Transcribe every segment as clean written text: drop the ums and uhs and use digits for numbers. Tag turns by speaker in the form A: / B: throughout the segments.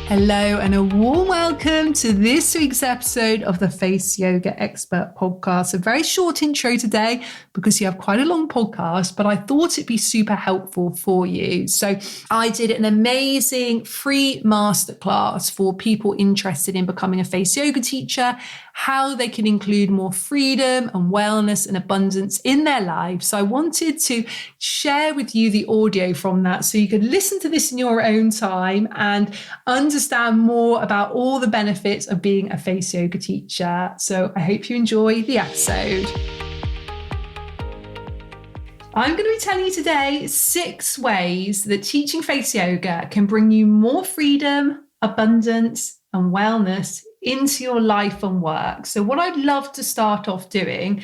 A: Hello and a warm welcome to this week's episode of the Face Yoga Expert Podcast. A very short intro today because you have quite a long podcast, but I thought it'd be super helpful for you. So I did an amazing free masterclass for people interested in becoming a face yoga teacher, how they can include more freedom and wellness and abundance in their lives. So I wanted to share with you the audio from that so you could listen to this in your own time and understand more about all the benefits of being a face yoga teacher. So I hope you enjoy the episode. I'm going to be telling you today 6 ways that teaching face yoga can bring you more freedom, abundance, and wellness into your life and work. So what I'd love to start off doing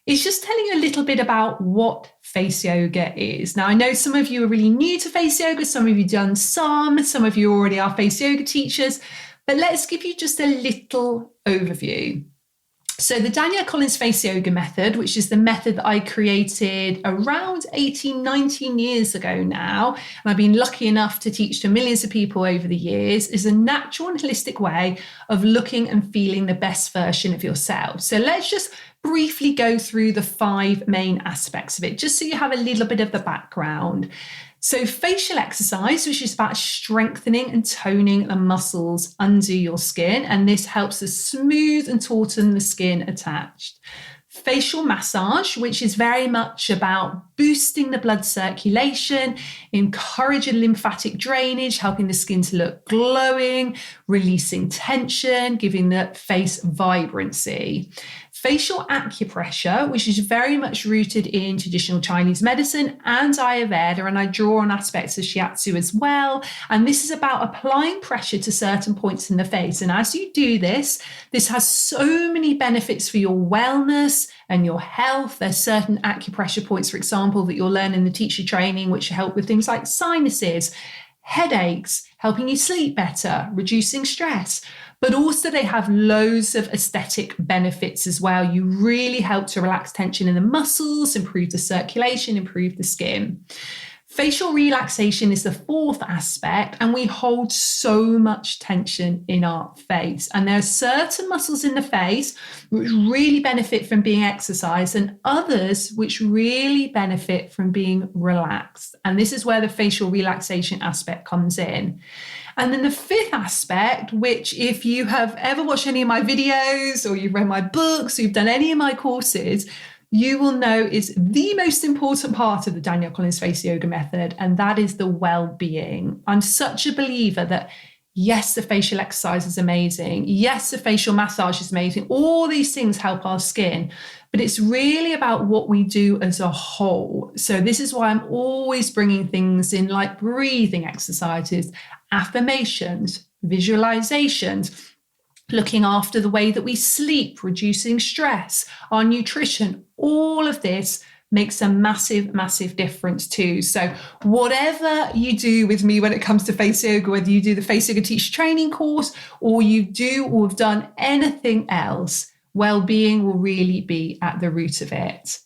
A: is just telling you a little bit about what face yoga is. Now, I know some of you are really new to face yoga, some of you done some of you already are face yoga teachers, but let's give you just a little overview. So the Danielle Collins face yoga method, which is the method that I created around 18, 19 years ago now, and I've been lucky enough to teach to millions of people over the years, is a natural and holistic way of looking and feeling the best version of yourself. So let's just briefly go through the 5 main aspects of it, just so you have a little bit of the background. So facial exercise, which is about strengthening and toning the muscles under your skin, and this helps to smooth and tauten the skin attached. Facial massage, which is very much about boosting the blood circulation, encouraging lymphatic drainage, helping the skin to look glowing, releasing tension, giving the face vibrancy. Facial acupressure, which is very much rooted in traditional Chinese medicine and Ayurveda, and I draw on aspects of shiatsu as well. And this is about applying pressure to certain points in the face. And as you do this has so many benefits for your wellness and your health. There's certain acupressure points, for example, that you'll learn in the teacher training, which help with things like sinuses, headaches, helping you sleep better, reducing stress. But also they have loads of aesthetic benefits as well. You really help to relax tension in the muscles, improve the circulation, improve the skin. Facial relaxation is the 4th aspect, and we hold so much tension in our face. And there are certain muscles in the face which really benefit from being exercised, and others which really benefit from being relaxed. And this is where the facial relaxation aspect comes in. And then the 5th aspect, which if you have ever watched any of my videos or you've read my books, or you've done any of my courses, you will know is the most important part of the Danielle Collins face yoga method, and that is the well-being. I'm such a believer that yes, the facial exercise is amazing. Yes, the facial massage is amazing. All these things help our skin, but it's really about what we do as a whole. So this is why I'm always bringing things in like breathing exercises, affirmations, visualizations, looking after the way that we sleep, reducing stress, our nutrition. All of this makes a massive, massive difference too. So whatever you do with me when it comes to face yoga, whether you do the face yoga teacher training course or you do or have done anything else, well-being will really be at the root of it.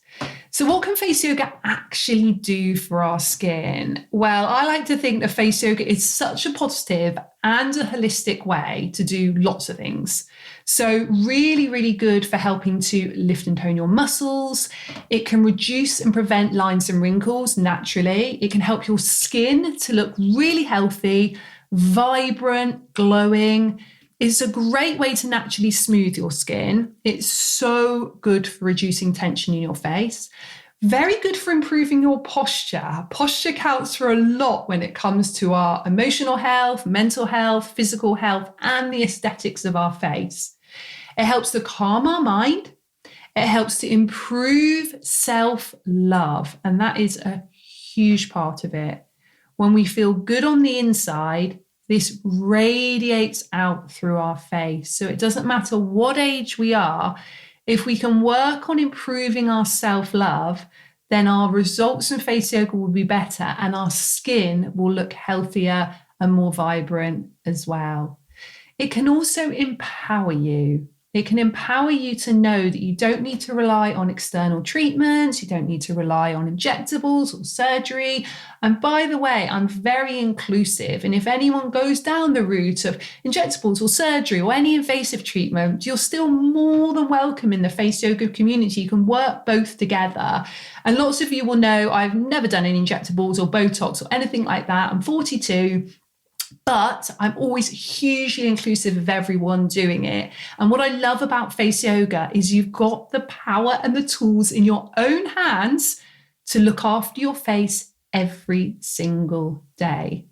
A: So what can face yoga actually do for our skin? Well, I like to think that face yoga is such a positive and a holistic way to do lots of things. So really, really good for helping to lift and tone your muscles. It can reduce and prevent lines and wrinkles naturally. It can help your skin to look really healthy, vibrant, glowing. It's a great way to naturally smooth your skin. It's so good for reducing tension in your face. Very good for improving your posture. Posture counts for a lot when it comes to our emotional health, mental health, physical health, and the aesthetics of our face. It helps to calm our mind. It helps to improve self-love, and that is a huge part of it. When we feel good on the inside, this radiates out through our face. So it doesn't matter what age we are, if we can work on improving our self-love, then our results in face yoga will be better and our skin will look healthier and more vibrant as well. It can also empower you. It can empower you to know that you don't need to rely on external treatments, you don't need to rely on injectables or surgery. And by the way, I'm very inclusive. And if anyone goes down the route of injectables or surgery or any invasive treatment, you're still more than welcome in the face yoga community. You can work both together. And lots of you will know I've never done any injectables or Botox or anything like that. I'm 42. But I'm always hugely inclusive of everyone doing it. And what I love about face yoga is you've got the power and the tools in your own hands to look after your face every single day.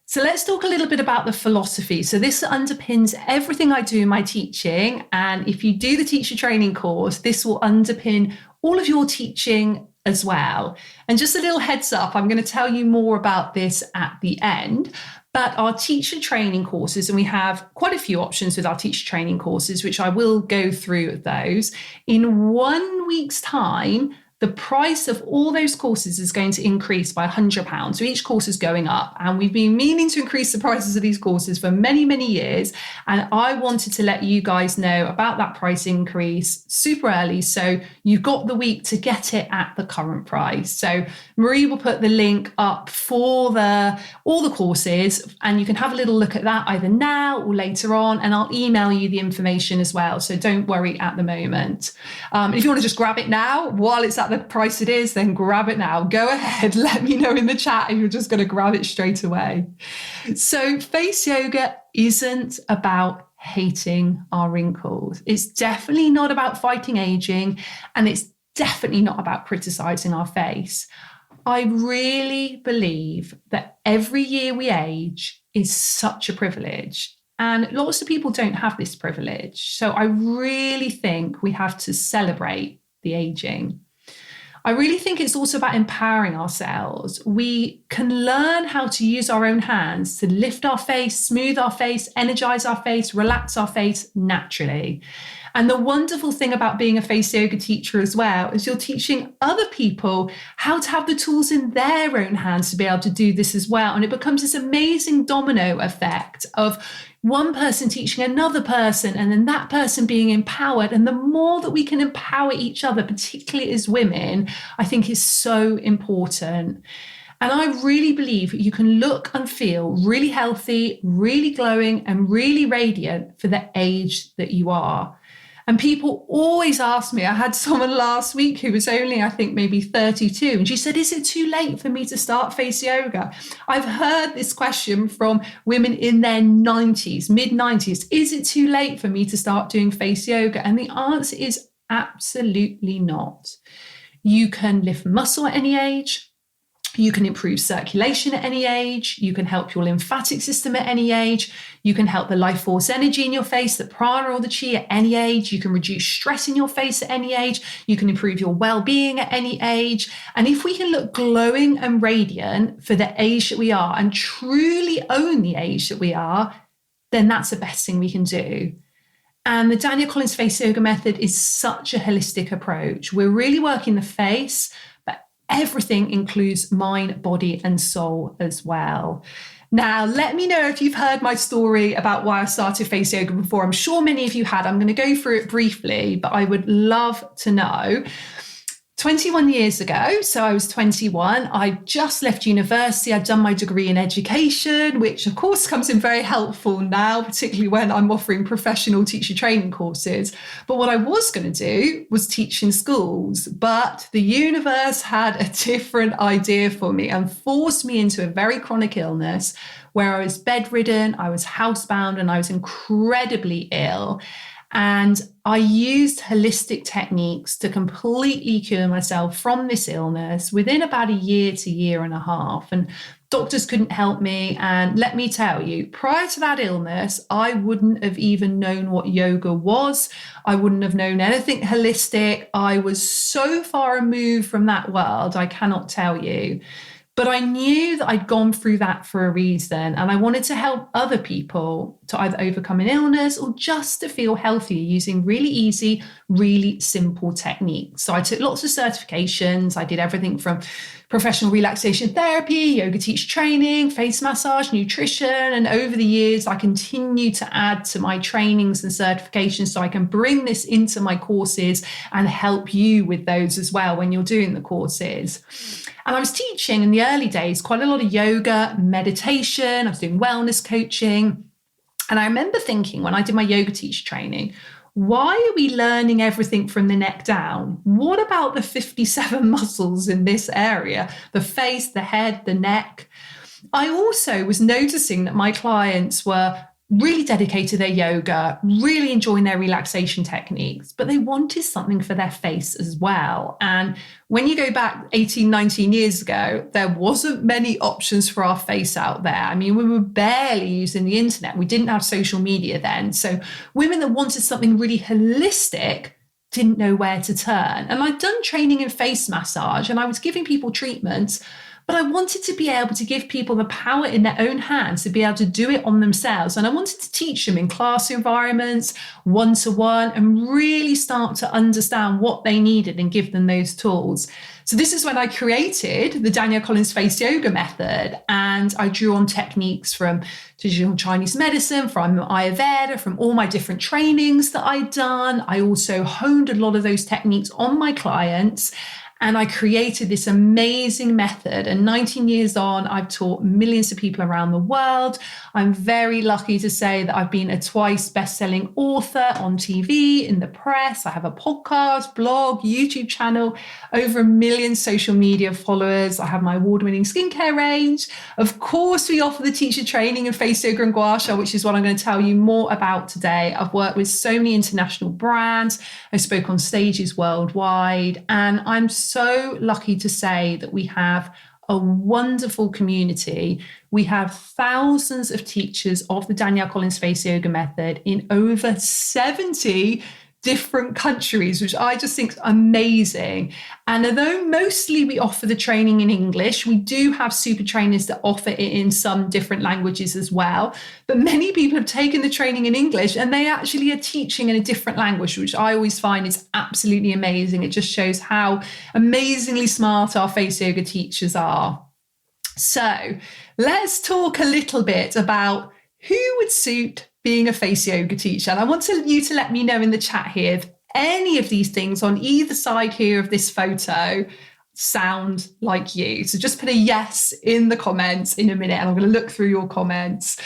A: So let's talk a little bit about the philosophy. So this underpins everything I do in my teaching. And if you do the teacher training course, this will underpin all of your teaching as well. And just a little heads up, I'm going to tell you more about this at the end. But our teacher training courses, and we have quite a few options with our teacher training courses, which I will go through those. In 1 week's time, the price of all those courses is going to increase by £100. So each course is going up. And we've been meaning to increase the prices of these courses for many, many years. And I wanted to let you guys know about that price increase super early. So you've got the week to get it at the current price. So Marie will put the link up for all the courses, and you can have a little look at that either now or later on. And I'll email you the information as well. So don't worry at the moment. If you want to just grab it now while it's at the price it is, then grab it now. Go ahead, let me know in the chat if you're just going to grab it straight away. So face yoga isn't about hating our wrinkles. It's definitely not about fighting aging, and it's definitely not about criticizing our face. I really believe that every year we age is such a privilege. And lots of people don't have this privilege. So I really think we have to celebrate the aging. I really think it's also about empowering ourselves. We can learn how to use our own hands to lift our face, smooth our face, energize our face, relax our face naturally. And the wonderful thing about being a face yoga teacher as well is you're teaching other people how to have the tools in their own hands to be able to do this as well. And it becomes this amazing domino effect of one person teaching another person, and then that person being empowered. And the more that we can empower each other, particularly as women, I think is so important. And I really believe you can look and feel really healthy, really glowing, and really radiant for the age that you are. And people always ask me, I had someone last week who was only, I think, maybe 32. And she said, is it too late for me to start face yoga? I've heard this question from women in their 90s, mid-90s. Is it too late for me to start doing face yoga? And the answer is absolutely not. You can lift muscle at any age. You can improve circulation at any age. You can help your lymphatic system at any age. You can help the life force energy in your face, the prana or the chi at any age. You can reduce stress in your face at any age. You can improve your well-being at any age. And if we can look glowing and radiant for the age that we are and truly own the age that we are, then that's the best thing we can do. And the Daniel Collins Face Yoga Method is such a holistic approach. We're really working the face, but everything includes mind, body, and soul as well. Now, let me know if you've heard my story about why I started face yoga before. I'm sure many of you had. I'm going to go through it briefly, but I would love to know. 21 years ago, so I was 21, I just left university. I'd done my degree in education, which of course comes in very helpful now, particularly when I'm offering professional teacher training courses. But what I was going to do was teach in schools, but the universe had a different idea for me and forced me into a very chronic illness where I was bedridden, I was housebound, and I was incredibly ill. And I used holistic techniques to completely cure myself from this illness within about a year to year and a half. And doctors couldn't help me. And let me tell you, prior to that illness, I wouldn't have even known what yoga was. I wouldn't have known anything holistic. I was so far removed from that world, I cannot tell you. But I knew that I'd gone through that for a reason, and I wanted to help other people to either overcome an illness or just to feel healthier using really easy, really simple techniques. So I took lots of certifications. I did everything from professional relaxation therapy, yoga teacher training, face massage, nutrition. And over the years, I continue to add to my trainings and certifications so I can bring this into my courses and help you with those as well when you're doing the courses. And I was teaching in the early days quite a lot of yoga, meditation. I was doing wellness coaching. And I remember thinking when I did my yoga teacher training, why are we learning everything from the neck down? What about the 57 muscles in this area? The face, the head, the neck. I also was noticing that my clients were really dedicated to their yoga, really enjoying their relaxation techniques, but they wanted something for their face as well. And when you go back 18, 19 years ago, there wasn't many options for our face out there. I mean, we were barely using the internet. We didn't have social media then. So women that wanted something really holistic didn't know where to turn. And I'd done training in face massage and I was giving people treatments, but I wanted to be able to give people the power in their own hands to be able to do it on themselves. And I wanted to teach them in class environments, one-to-one, and really start to understand what they needed and give them those tools. So this is when I created the Danielle Collins Face Yoga Method. And I drew on techniques from traditional Chinese medicine, from Ayurveda, from all my different trainings that I'd done. I also honed a lot of those techniques on my clients. And I created this amazing method. And 19 years on, I've taught millions of people around the world. I'm very lucky to say that I've been a twice best-selling author on TV, in the press. I have a podcast, blog, YouTube channel, over 1 million social media followers. I have my award-winning skincare range. Of course, we offer the teacher training in face yoga and gua sha, which is what I'm going to tell you more about today. I've worked with so many international brands. I spoke on stages worldwide, and I'm so lucky to say that we have a wonderful community. We have thousands of teachers of the Danielle Collins Face Yoga Method in over 70 different countries, which I just think is amazing. And although mostly we offer the training in English, we do have super trainers that offer it in some different languages as well. But many people have taken the training in English and they actually are teaching in a different language, which I always find is absolutely amazing. It just shows how amazingly smart our face yoga teachers are. So let's talk a little bit about who would suit being a face yoga teacher. And I want you to let me know in the chat here if any of these things on either side here of this photo sound like you. So just put a yes in the comments in a minute, and I'm going to look through your comments.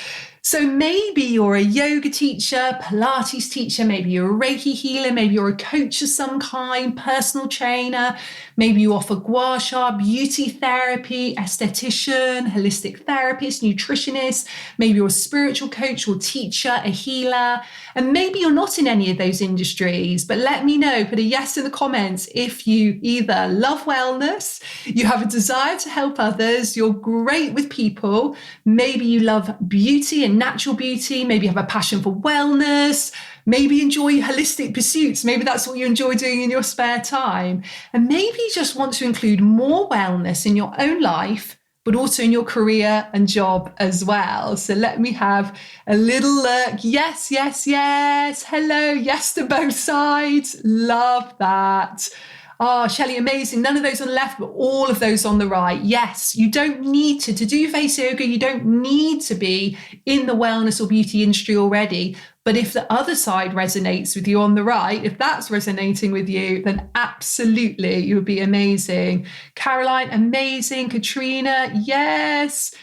A: So maybe you're a yoga teacher, Pilates teacher, maybe you're a Reiki healer, maybe you're a coach of some kind, personal trainer, maybe you offer gua sha, beauty therapy, esthetician, holistic therapist, nutritionist, maybe you're a spiritual coach or teacher, a healer, and maybe you're not in any of those industries, but let me know, put a yes in the comments if you either love wellness, you have a desire to help others, you're great with people, maybe you love beauty and natural beauty, maybe you have a passion for wellness, maybe enjoy holistic pursuits, maybe that's what you enjoy doing in your spare time, and maybe you just want to include more wellness in your own life, but also in your career and job as well. So let me have a little look. Yes, yes, yes. Hello, yes to both sides. Love that. Oh, Shelley, amazing. None of those on the left, but all of those on the right. Yes, you don't need to do face yoga. You don't need to be in the wellness or beauty industry already. But if the other side resonates with you on the right, if that's resonating with you, then absolutely, you would be amazing. Caroline, amazing. Katrina, yes.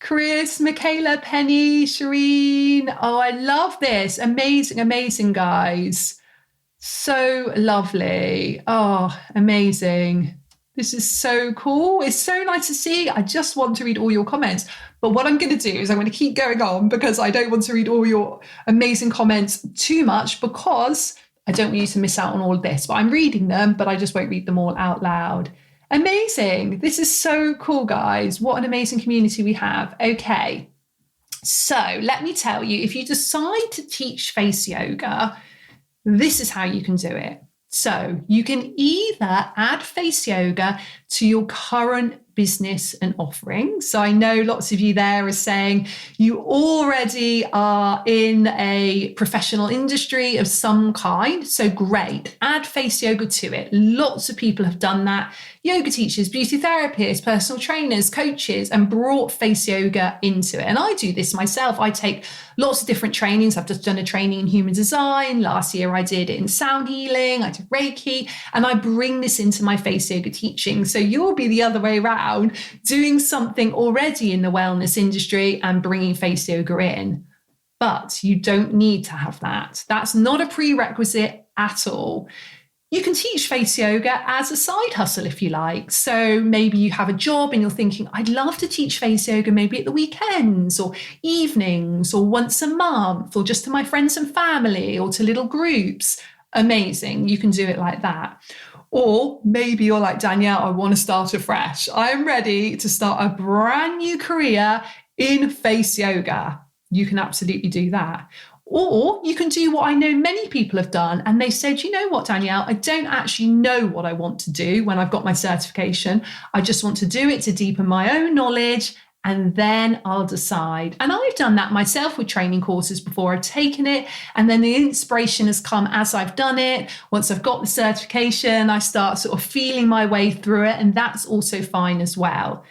A: Chris, Michaela, Penny, Shireen. Oh, I love this. Amazing, amazing, guys. So lovely. Oh, amazing. This is so cool. It's so nice to see. I just want to read all your comments. But what I'm going to do is I'm going to keep going on because I don't want to read all your amazing comments too much because I don't want you to miss out on all of this. But I'm reading them, but I just won't read them all out loud. Amazing. This is so cool, guys. What an amazing community we have. Okay. So let me tell you, if you decide to teach face yoga, this is how you can do it. So you can either add face yoga to your current business and offering. So I know lots of you there are saying you already are in a professional industry of some kind. So great, add face yoga to it. Lots of people have done that. Yoga teachers, beauty therapists, personal trainers, coaches, and brought face yoga into it. And I do this myself. I take lots of different trainings. I've just done a training in human design. Last year I did it in sound healing. I did Reiki, and I bring this into my face yoga teaching. So you'll be the other way around, doing something already in the wellness industry and bringing face yoga in. But you don't need to have that. That's not a prerequisite at all. You can teach face yoga as a side hustle if you like. So maybe you have a job and you're thinking, I'd love to teach face yoga maybe at the weekends or evenings or once a month or just to my friends and family or to little groups. Amazing. You can do it like that. Or maybe you're like, Danielle, I want to start afresh. I'm ready to start a brand new career in face yoga. You can absolutely do that. Or you can do what I know many people have done. And they said, you know what, Danielle, I don't actually know what I want to do when I've got my certification. I just want to do it to deepen my own knowledge, and then I'll decide. And I've done that myself with training courses before. I've taken it, and then the inspiration has come as I've done it. Once I've got the certification, I start sort of feeling my way through it. And that's also fine as well.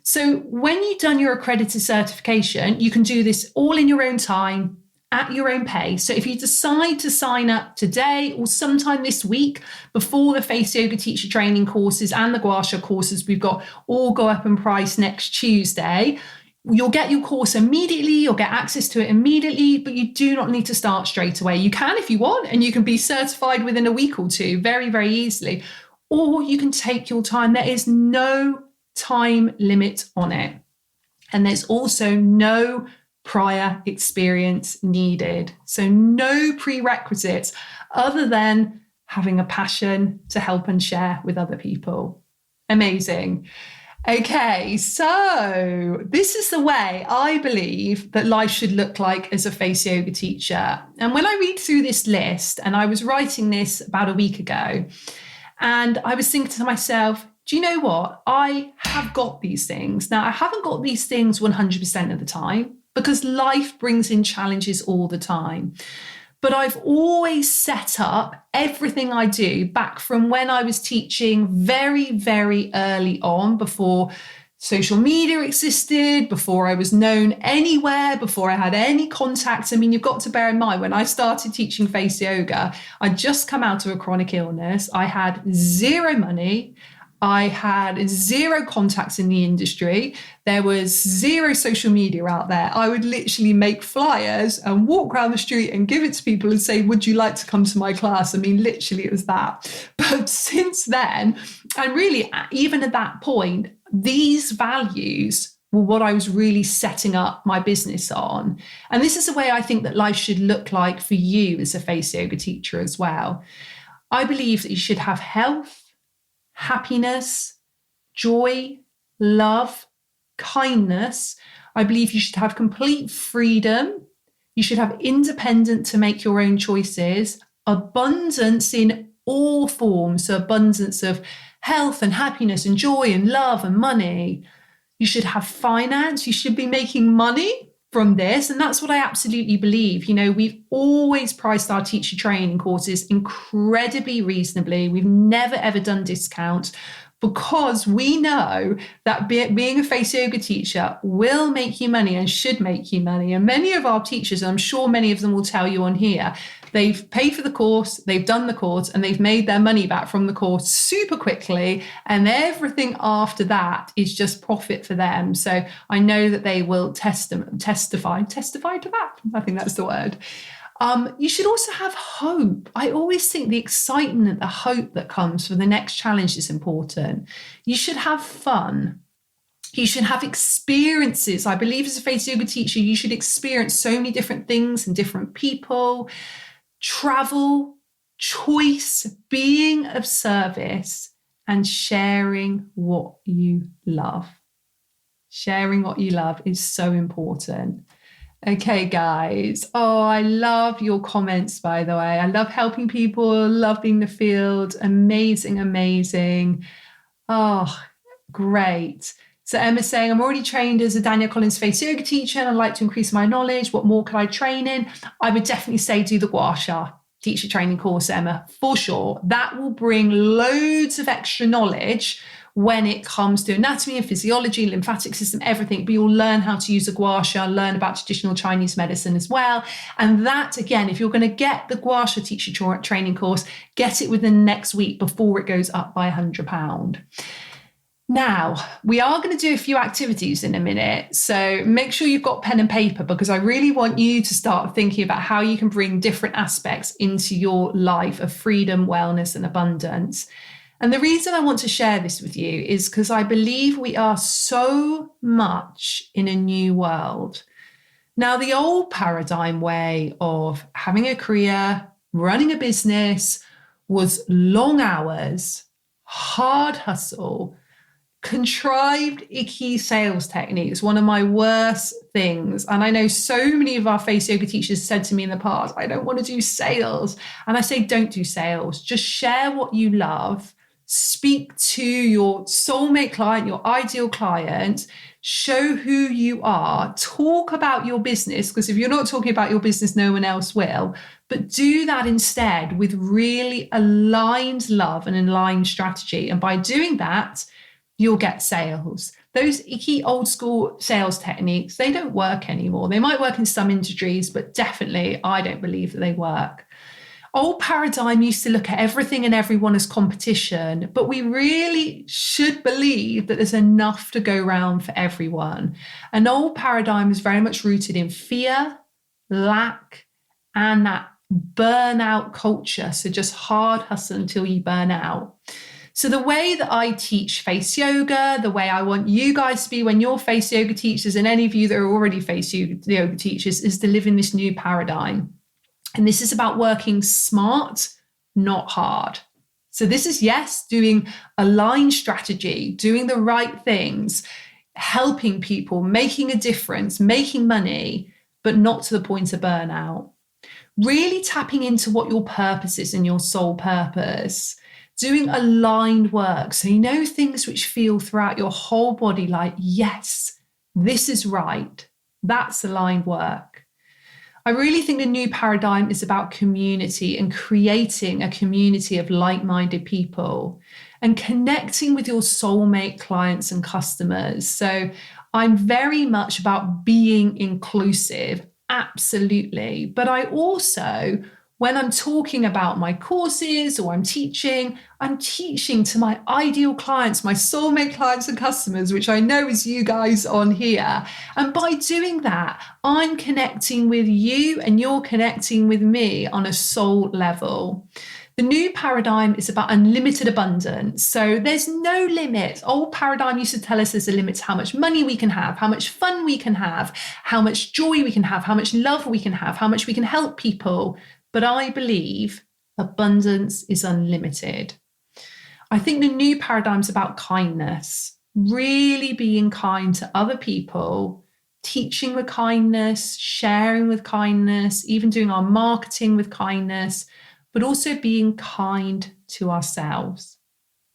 A: So when you've done your accredited certification, you can do this all in your own time, at your own pace. So if you decide to sign up today or sometime this week before the face yoga teacher training courses and the gua sha courses we've got all go up in price next Tuesday, you'll get your course immediately, you'll get access to it immediately, but you do not need to start straight away. You can if you want, and you can be certified within a week or two very, very easily. Or you can take your time. There is no time limit on it. And there's also no prior experience needed. So no prerequisites other than having a passion to help and share with other people. Amazing. Okay, so this is the way I believe that life should look like as a face yoga teacher. And when I read through this list, and I was writing this about a week ago, and I was thinking to myself, do you know what? I have got these things. Now, I haven't got these things 100% of the time, because life brings in challenges all the time. But I've always set up everything I do back from when I was teaching very, very early on, before social media existed, before I was known anywhere, before I had any contacts. I mean, you've got to bear in mind, when I started teaching face yoga, I'd just come out of a chronic illness. I had zero money. I had zero contacts in the industry. There was zero social media out there. I would literally make flyers and walk around the street and give it to people and say, would you like to come to my class? I mean, literally it was that. But since then, and really even at that point, these values were what I was really setting up my business on. And this is the way I think that life should look like for you as a face yoga teacher as well. I believe that you should have health, happiness, joy, love, kindness. I believe you should have complete freedom. You should have independence to make your own choices, abundance in all forms, so abundance of health and happiness and joy and love and money. You should have finance. You should be making money from this. And that's what I absolutely believe. You know, we've always priced our teacher training courses incredibly reasonably. We've never, ever done discounts, because we know that being a face yoga teacher will make you money and should make you money. And many of our teachers, and I'm sure many of them will tell you on here, they've paid for the course, they've done the course, and they've made their money back from the course super quickly. And everything after that is just profit for them. So I know that they will testify to that. I think that's the word. You should also have hope. I always think the excitement, the hope that comes from the next challenge is important. You should have fun. You should have experiences. I believe as a face yoga teacher, you should experience so many different things and different people. Travel, choice, being of service, and sharing what you love. Sharing what you love is so important. Okay, guys. Oh, I love your comments, by the way. I love helping people, love being in the field. Amazing, amazing. Oh, Great. So Emma's saying, I'm already trained as a Daniel Collins face yoga teacher and I'd like to increase my knowledge. What more could I train in? I would definitely say do the gua sha teacher training course, Emma, for sure. That will bring loads of extra knowledge when it comes to anatomy and physiology, lymphatic system, everything. But you'll learn how to use a gua sha, learn about traditional Chinese medicine as well. And that, again, if you're going to get the gua sha teacher training course, get it within next week before it goes up by £100. Now, we are going to do a few activities in a minute, so make sure you've got pen and paper because I really want you to start thinking about how you can bring different aspects into your life of freedom, wellness, and abundance. And the reason I want to share this with you is because I believe we are so much in a new world. Now, the old paradigm way of having a career, running a business was long hours, hard hustle, contrived, icky sales techniques, one of my worst things. And I know so many of our face yoga teachers said to me in the past, I don't want to do sales. And I say, don't do sales. Just share what you love. Speak to your soulmate client, your ideal client. Show who you are. Talk about your business, because if you're not talking about your business, no one else will. But do that instead with really aligned love and aligned strategy. And by doing that, you'll get sales. Those icky old school sales techniques, they don't work anymore. They might work in some industries, but definitely I don't believe that they work. Old paradigm used to look at everything and everyone as competition, but we really should believe that there's enough to go around for everyone. An old paradigm is very much rooted in fear, lack, and that burnout culture. So just hard hustle until you burn out. So the way that I teach face yoga, the way I want you guys to be when you're face yoga teachers, and any of you that are already face yoga teachers, is to live in this new paradigm. And this is about working smart, not hard. So this is, yes, doing aligned strategy, doing the right things, helping people, making a difference, making money, but not to the point of burnout. Really tapping into what your purpose is and your soul purpose. Doing aligned work. So you know things which feel throughout your whole body like, yes, this is right. That's aligned work. I really think the new paradigm is about community and creating a community of like-minded people and connecting with your soulmate clients and customers. So I'm very much about being inclusive, absolutely. But I also, when I'm talking about my courses or I'm teaching to my ideal clients, my soulmate clients and customers, which I know is you guys on here. And by doing that, I'm connecting with you and you're connecting with me on a soul level. The new paradigm is about unlimited abundance. So there's no limit. Old paradigm used to tell us there's a limit to how much money we can have, how much fun we can have, how much joy we can have, how much love we can have, how much we can help people. But I believe abundance is unlimited. I think the new paradigm is about kindness, really being kind to other people, teaching with kindness, sharing with kindness, even doing our marketing with kindness, but also being kind to ourselves.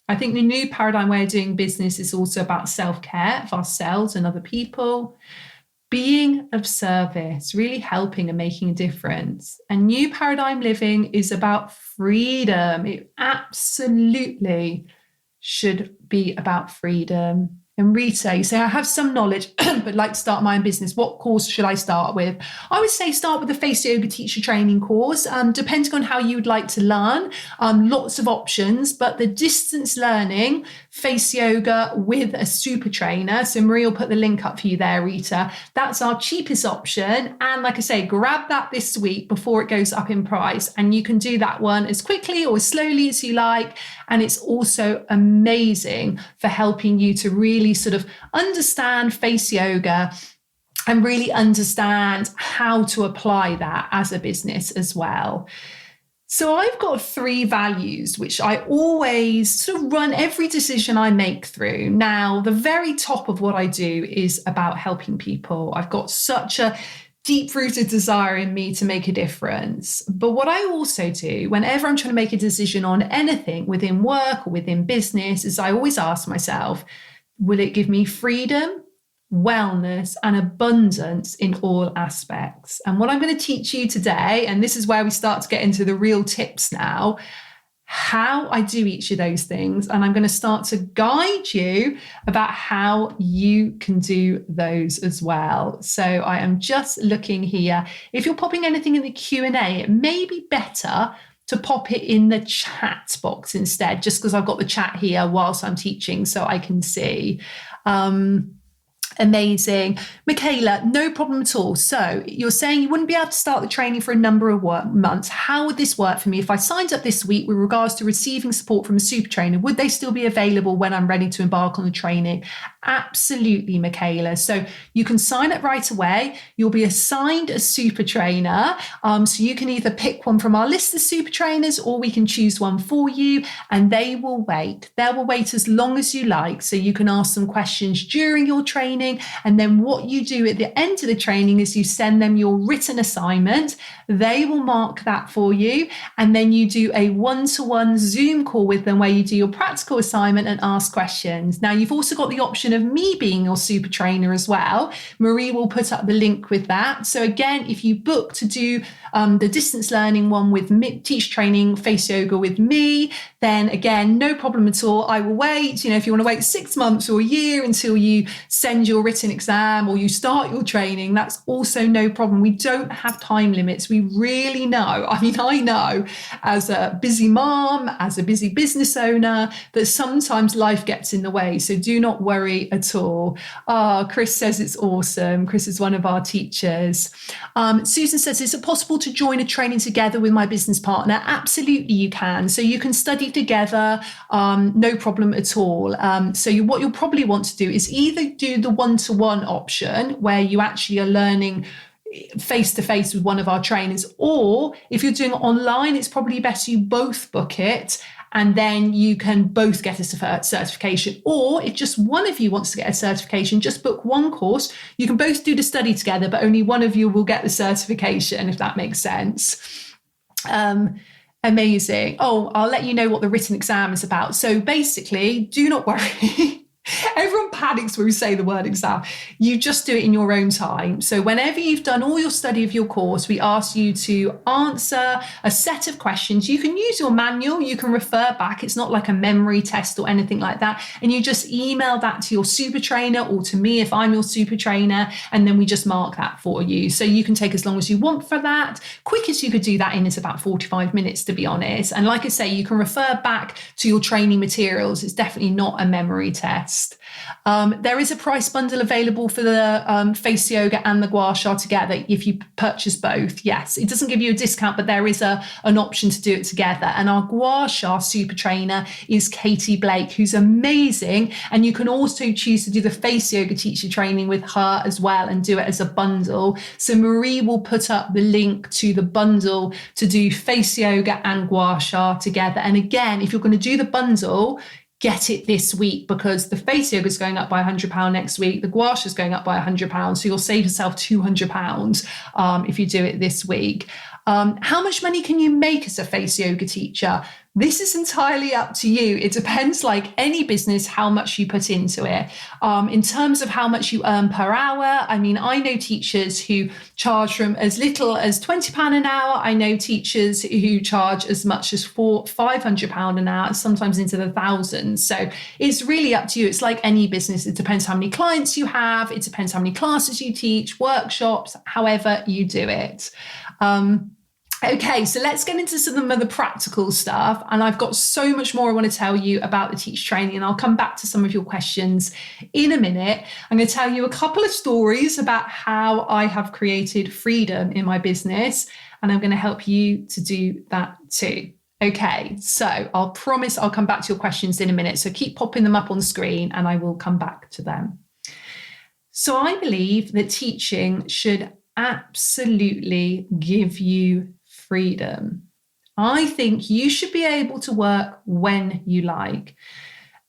A: I think the new paradigm way of doing business is also about self-care of ourselves and other people. Being of service, really helping and making a difference. And new paradigm living is about freedom. It absolutely should be about freedom. And Rita, you say, I have some knowledge, but like to start my own business. What course should I start with? I would say start with the Face Yoga Teacher Training course, depending on how you would like to learn. Lots of options, but the distance learning, Face Yoga with a super trainer. So Marie will put the link up for you there, Rita. That's our cheapest option. And like I say, grab that this week before it goes up in price. And you can do that one as quickly or as slowly as you like. And it's also amazing for helping you to really sort of understand face yoga and really understand how to apply that as a business as well. So I've got 3 values, which I always sort of run every decision I make through. Now, the very top of what I do is about helping people. I've got such a deep-rooted desire in me to make a difference. But what I also do whenever I'm trying to make a decision on anything within work or within business is I always ask myself, will it give me freedom, wellness, and abundance in all aspects? And what I'm going to teach you today, and this is where we start to get into the real tips now, how I do each of those things. And I'm going to start to guide you about how you can do those as well. So I am just looking here. If you're popping anything in the Q&A, it may be better to pop it in the chat box instead, just because I've got the chat here whilst I'm teaching so I can see. Amazing. Michaela, no problem at all. So you're saying you wouldn't be able to start the training for a number of months. How would this work for me? If I signed up this week with regards to receiving support from a super trainer, would they still be available when I'm ready to embark on the training? Absolutely, Michaela. So you can sign up right away. You'll be assigned a super trainer. So you can either pick one from our list of super trainers, or we can choose one for you, and they will wait. They will wait as long as you like. So you can ask them questions during your training. And then what you do at the end of the training is you send them your written assignment. They will mark that for you. And then you do a one-to-one Zoom call with them where you do your practical assignment and ask questions. Now, you've also got the option of me being your super trainer as well. Marie will put up the link with that. So again, if you book to do the distance learning one with me, teach training face yoga with me, then again, no problem at all. I will wait. If you want to wait 6 months or a year until you send your written exam or you start your training, that's also no problem. We don't have time limits. We really know. I know as a busy mom, as a busy business owner, that sometimes life gets in the way. So do not worry at all. Chris says it's awesome. Chris is one of our teachers. Susan says, is it possible to join a training together with my business partner? Absolutely, you can. So you can study together, no problem at all. What you'll probably want to do is either do the one-to-one option where you actually are learning face-to-face with one of our trainers, or if you're doing it online, it's probably better you both book it and then you can both get a certification. Or if just one of you wants to get a certification, just book one course. You can both do the study together, but only one of you will get the certification, if that makes sense. Amazing. I'll let you know what the written exam is about. So basically, do not worry. Everyone panics when we say the word exam. You just do it in your own time. So whenever you've done all your study of your course, we ask you to answer a set of questions. You can use your manual, you can refer back. It's not like a memory test or anything like that. And you just email that to your super trainer or to me if I'm your super trainer, and then we just mark that for you. So you can take as long as you want for that. Quickest you could do that in is about 45 minutes, to be honest. And like I say, you can refer back to your training materials. It's definitely not a memory test. There is a price bundle available for the face yoga and the gua sha together if you purchase both. Yes, it doesn't give you a discount, but there is an option to do it together. And our gua sha super trainer is Katie Blake, who's amazing. And you can also choose to do the face yoga teacher training with her as well and do it as a bundle. So Marie will put up the link to the bundle to do face yoga and gua sha together. And again, if you're going to do the bundle, get it this week, because the face yoga is going up by £100 next week. The gua sha is going up by £100. So you'll save yourself £200 if you do it this week. How much money can you make as a face yoga teacher? This is entirely up to you. It depends, like any business, how much you put into it. In terms of how much you earn per hour, I know teachers who charge from as little as £20 an hour. I know teachers who charge as much as £500 an hour, sometimes into the thousands. So it's really up to you. It's like any business. It depends how many clients you have. It depends how many classes you teach, workshops, however you do it. Okay, so let's get into some of the practical stuff. And I've got so much more I want to tell you about the teach training, and I'll come back to some of your questions in a minute. I'm going to tell you a couple of stories about how I have created freedom in my business, and I'm going to help you to do that too. Okay, so I'll promise I'll come back to your questions in a minute. So keep popping them up on screen and I will come back to them. So I believe that teaching should absolutely give you freedom. I think you should be able to work when you like.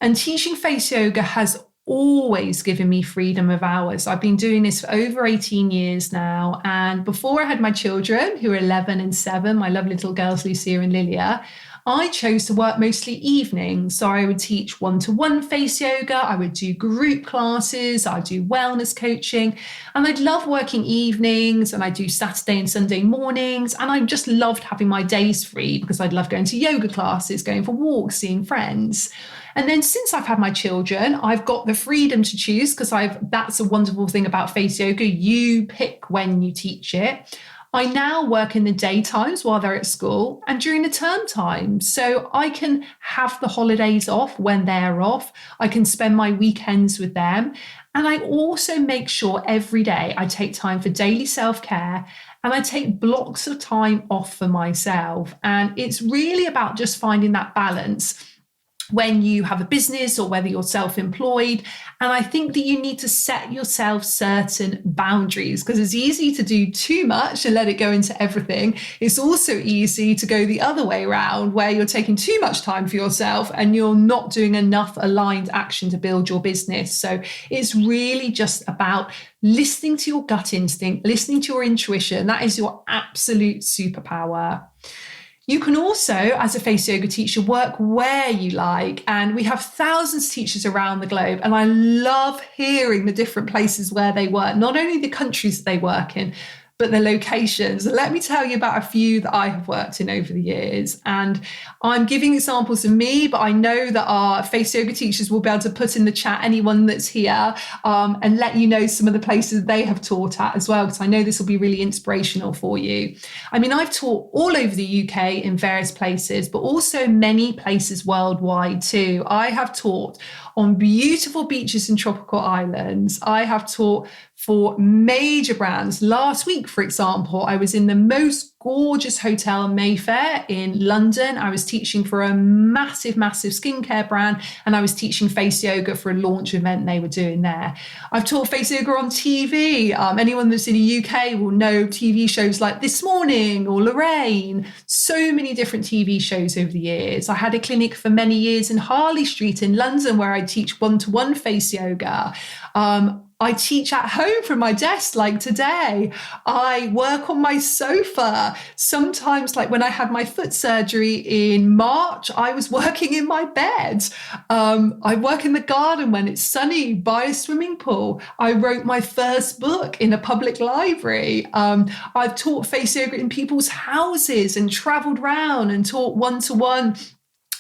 A: And teaching face yoga has always given me freedom of hours. I've been doing this for over 18 years now. And before I had my children, who are 11 and 7, my lovely little girls, Lucia and Lilia, I chose to work mostly evenings. So I would teach one-to-one face yoga, I would do group classes, I'd do wellness coaching, and I'd love working evenings, and I do Saturday and Sunday mornings. And I just loved having my days free because I'd love going to yoga classes, going for walks, seeing friends. And then since I've had my children, I've got the freedom to choose because that's a wonderful thing about face yoga. You pick when you teach it. I now work in the daytimes while they're at school and during the term time. So I can have the holidays off when they're off. I can spend my weekends with them. And I also make sure every day I take time for daily self-care, and I take blocks of time off for myself. And it's really about just finding that balance when you have a business or whether you're self-employed. And I think that you need to set yourself certain boundaries, because it's easy to do too much and let it go into everything. It's also easy to go the other way around, where you're taking too much time for yourself and you're not doing enough aligned action to build your business. So it's really just about listening to your gut instinct, listening to your intuition. That is your absolute superpower. You can also, as a face yoga teacher, work where you like. And we have thousands of teachers around the globe. And I love hearing the different places where they work, not only the countries that they work in, but the locations. Let me tell you about a few that I have worked in over the years. And I'm giving examples of me, but I know that our face yoga teachers will be able to put in the chat anyone that's here, and let you know some of the places they have taught at as well, because I know this will be really inspirational for you. I mean, I've taught all over the UK in various places, but also many places worldwide too. I have taught on beautiful beaches in tropical islands. I have taught for major brands. Last week, for example, I was in the most gorgeous hotel Mayfair in London. I was teaching for a massive skincare brand, and I was teaching face yoga for a launch event they were doing there. I've taught face yoga on TV. Anyone that's in the UK will know TV shows like This Morning or Lorraine. So many different TV shows over the years. I had a clinic for many years in Harley Street in London where I teach one-to-one face yoga. I teach at home from my desk like today. I work on my sofa. Sometimes, like when I had my foot surgery in March, I was working in my bed. I work in the garden when it's sunny by a swimming pool. I wrote my first book in a public library. I've taught face yoga in people's houses and traveled around and taught one-to-one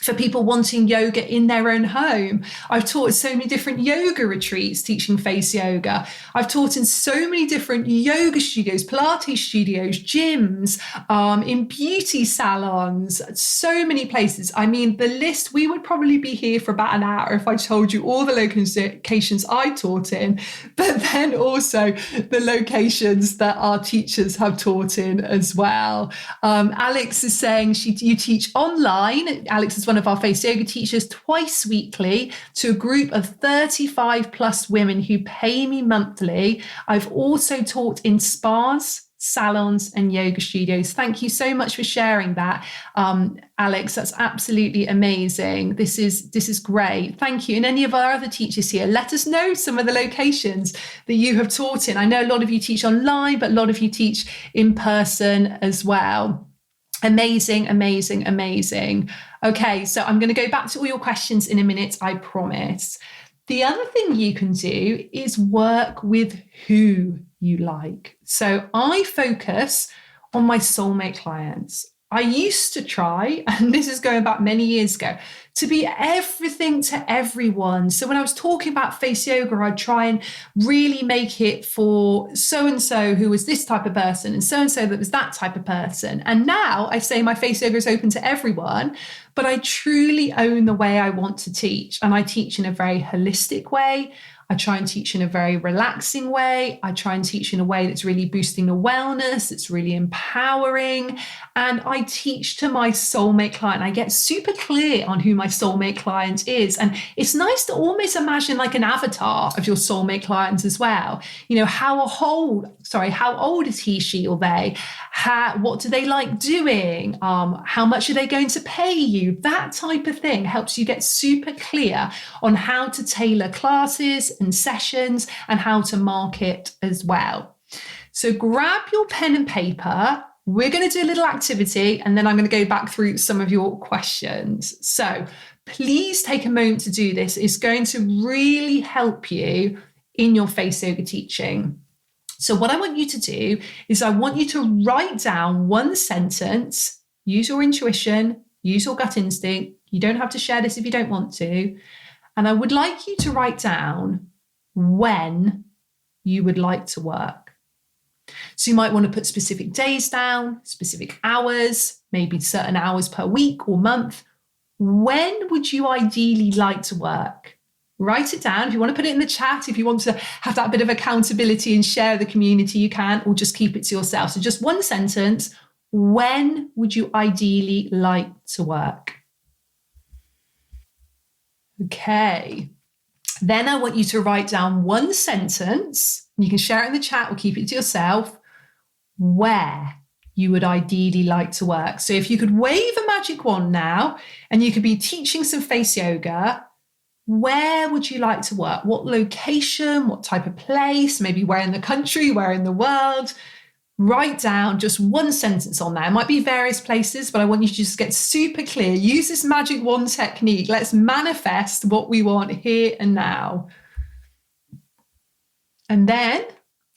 A: for people wanting yoga in their own home. I've taught so many different yoga retreats teaching face yoga. I've taught in so many different yoga studios, Pilates studios, gyms, in beauty salons, so many places. I mean, the list, we would probably be here for about an hour if I told you all the locations I taught in, but then also the locations that our teachers have taught in as well. Alex is saying you teach online. Alex is one of our face yoga teachers, twice weekly to a group of 35 plus women who pay me monthly. I've also taught in spas, salons and yoga studios. Thank you so much for sharing that, Alex. That's absolutely amazing. This is great. Thank you. And any of our other teachers here, let us know some of the locations that you have taught in. I know a lot of you teach online, but a lot of you teach in person as well. Amazing. Okay, so I'm going to go back to all your questions in a minute, I promise. The other thing you can do is work with who you like. So I focus on my soulmate clients. I used to try, and this is going back many years ago, to be everything to everyone. So when I was talking about face yoga, I'd try and really make it for so-and-so who was this type of person and so-and-so that was that type of person. And now I say my face yoga is open to everyone, but I truly own the way I want to teach. And I teach in a very holistic way. I try and teach in a very relaxing way. I try and teach in a way that's really boosting the wellness. It's really empowering. And I teach to my soulmate client. I get super clear on who my soulmate client is. And it's nice to almost imagine like an avatar of your soulmate client as well. You know, how old is he, she, or they? What do they like doing? How much are they going to pay you? That type of thing helps you get super clear on how to tailor classes and sessions and how to market as well. So grab your pen and paper we're going to do a little activity and then I'm going to go back through some of your questions. So please take a moment to do this. It's going to really help you in your face yoga teaching. So what I want you to do is I want you to write down one sentence, use your intuition, use your gut instinct. You don't have to share this if you don't want to. And I would like you to write down when you would like to work. So you might want to put specific days down, specific hours, maybe certain hours per week or month. When would you ideally like to work? Write it down. If you want to put it in the chat, if you want to have that bit of accountability and share the community, you can, or just keep it to yourself. So just one sentence. When would you ideally like to work? Okay. Then I want you to write down one sentence. You can share it in the chat or keep it to yourself. Where you would ideally like to work. So if you could wave a magic wand now and you could be teaching some face yoga, where would you like to work? What location, what type of place, maybe where in the country, where in the world? Write down just one sentence on there. It might be various places, but I want you to just get super clear. Use this magic wand technique. Let's manifest what we want here and now. And then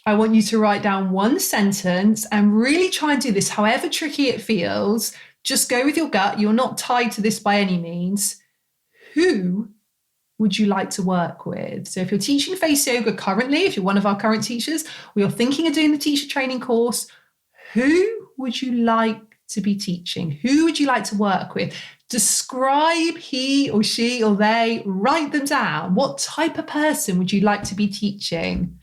A: I want you to write down one sentence and really try and do this, however tricky it feels. Just go with your gut. You're not tied to this by any means. Who would you like to work with? So if you're teaching face yoga currently, if you're one of our current teachers, or you're thinking of doing the teacher training course, who would you like to be teaching? Who would you like to work with? Describe he or she or they, write them down. What type of person would you like to be teaching?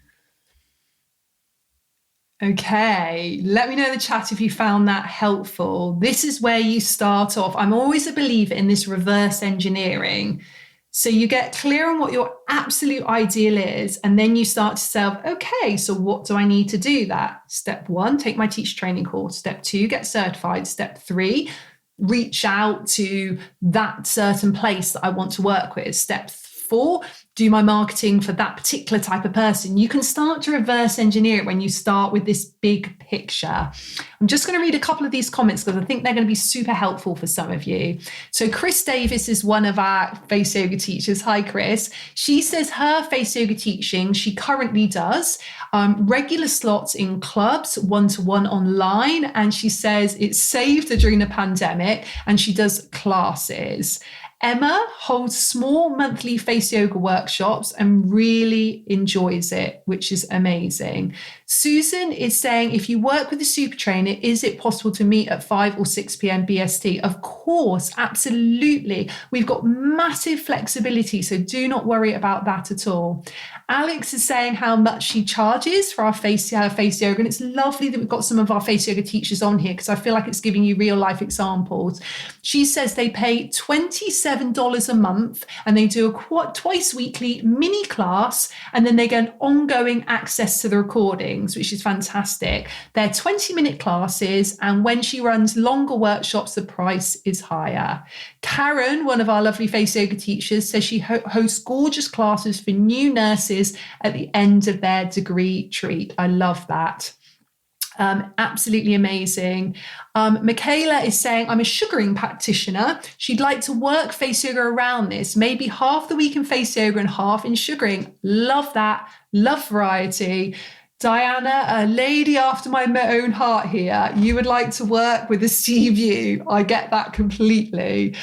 A: Okay, let me know in the chat if you found that helpful. This is where you start off. I'm always a believer in this reverse engineering. So you get clear on what your absolute ideal is, and then you start to say, okay, so what do I need to do that? Step 1, take my teacher training course. Step 2, get certified. Step 3, reach out to that certain place that I want to work with. Step 4, do my marketing for that particular type of person. You can start to reverse engineer it when you start with this big picture. I'm just going to read a couple of these comments because I think they're going to be super helpful for some of you. So Chris Davis is one of our face yoga teachers. Hi, Chris. She says her face yoga teaching, she currently does regular slots in clubs, one-to-one online. And she says it saved her during the pandemic, and she does classes. Emma holds small monthly face yoga workshops and really enjoys it, which is amazing. Susan is saying, if you work with a super trainer, is it possible to meet at 5 or 6 p.m. BST? Of course, absolutely. We've got massive flexibility, so do not worry about that at all. Alex is saying how much she charges for our face yoga, and it's lovely that we've got some of our face yoga teachers on here because I feel like it's giving you real life examples. She says they pay $27 a month and they do a twice weekly mini class, and then they get ongoing access to the recordings, which is fantastic. They're 20-minute classes, and when she runs longer workshops, the price is higher. Karen, one of our lovely face yoga teachers, says she hosts gorgeous classes for new nurses at the end of their degree treat. I love that. Absolutely amazing. Michaela is saying, I'm a sugaring practitioner. She'd like to work face yoga around this, maybe half the week in face yoga and half in sugaring. Love that. Love variety. Diana, a lady after my own heart here. You would like to work with a sea view. I get that completely.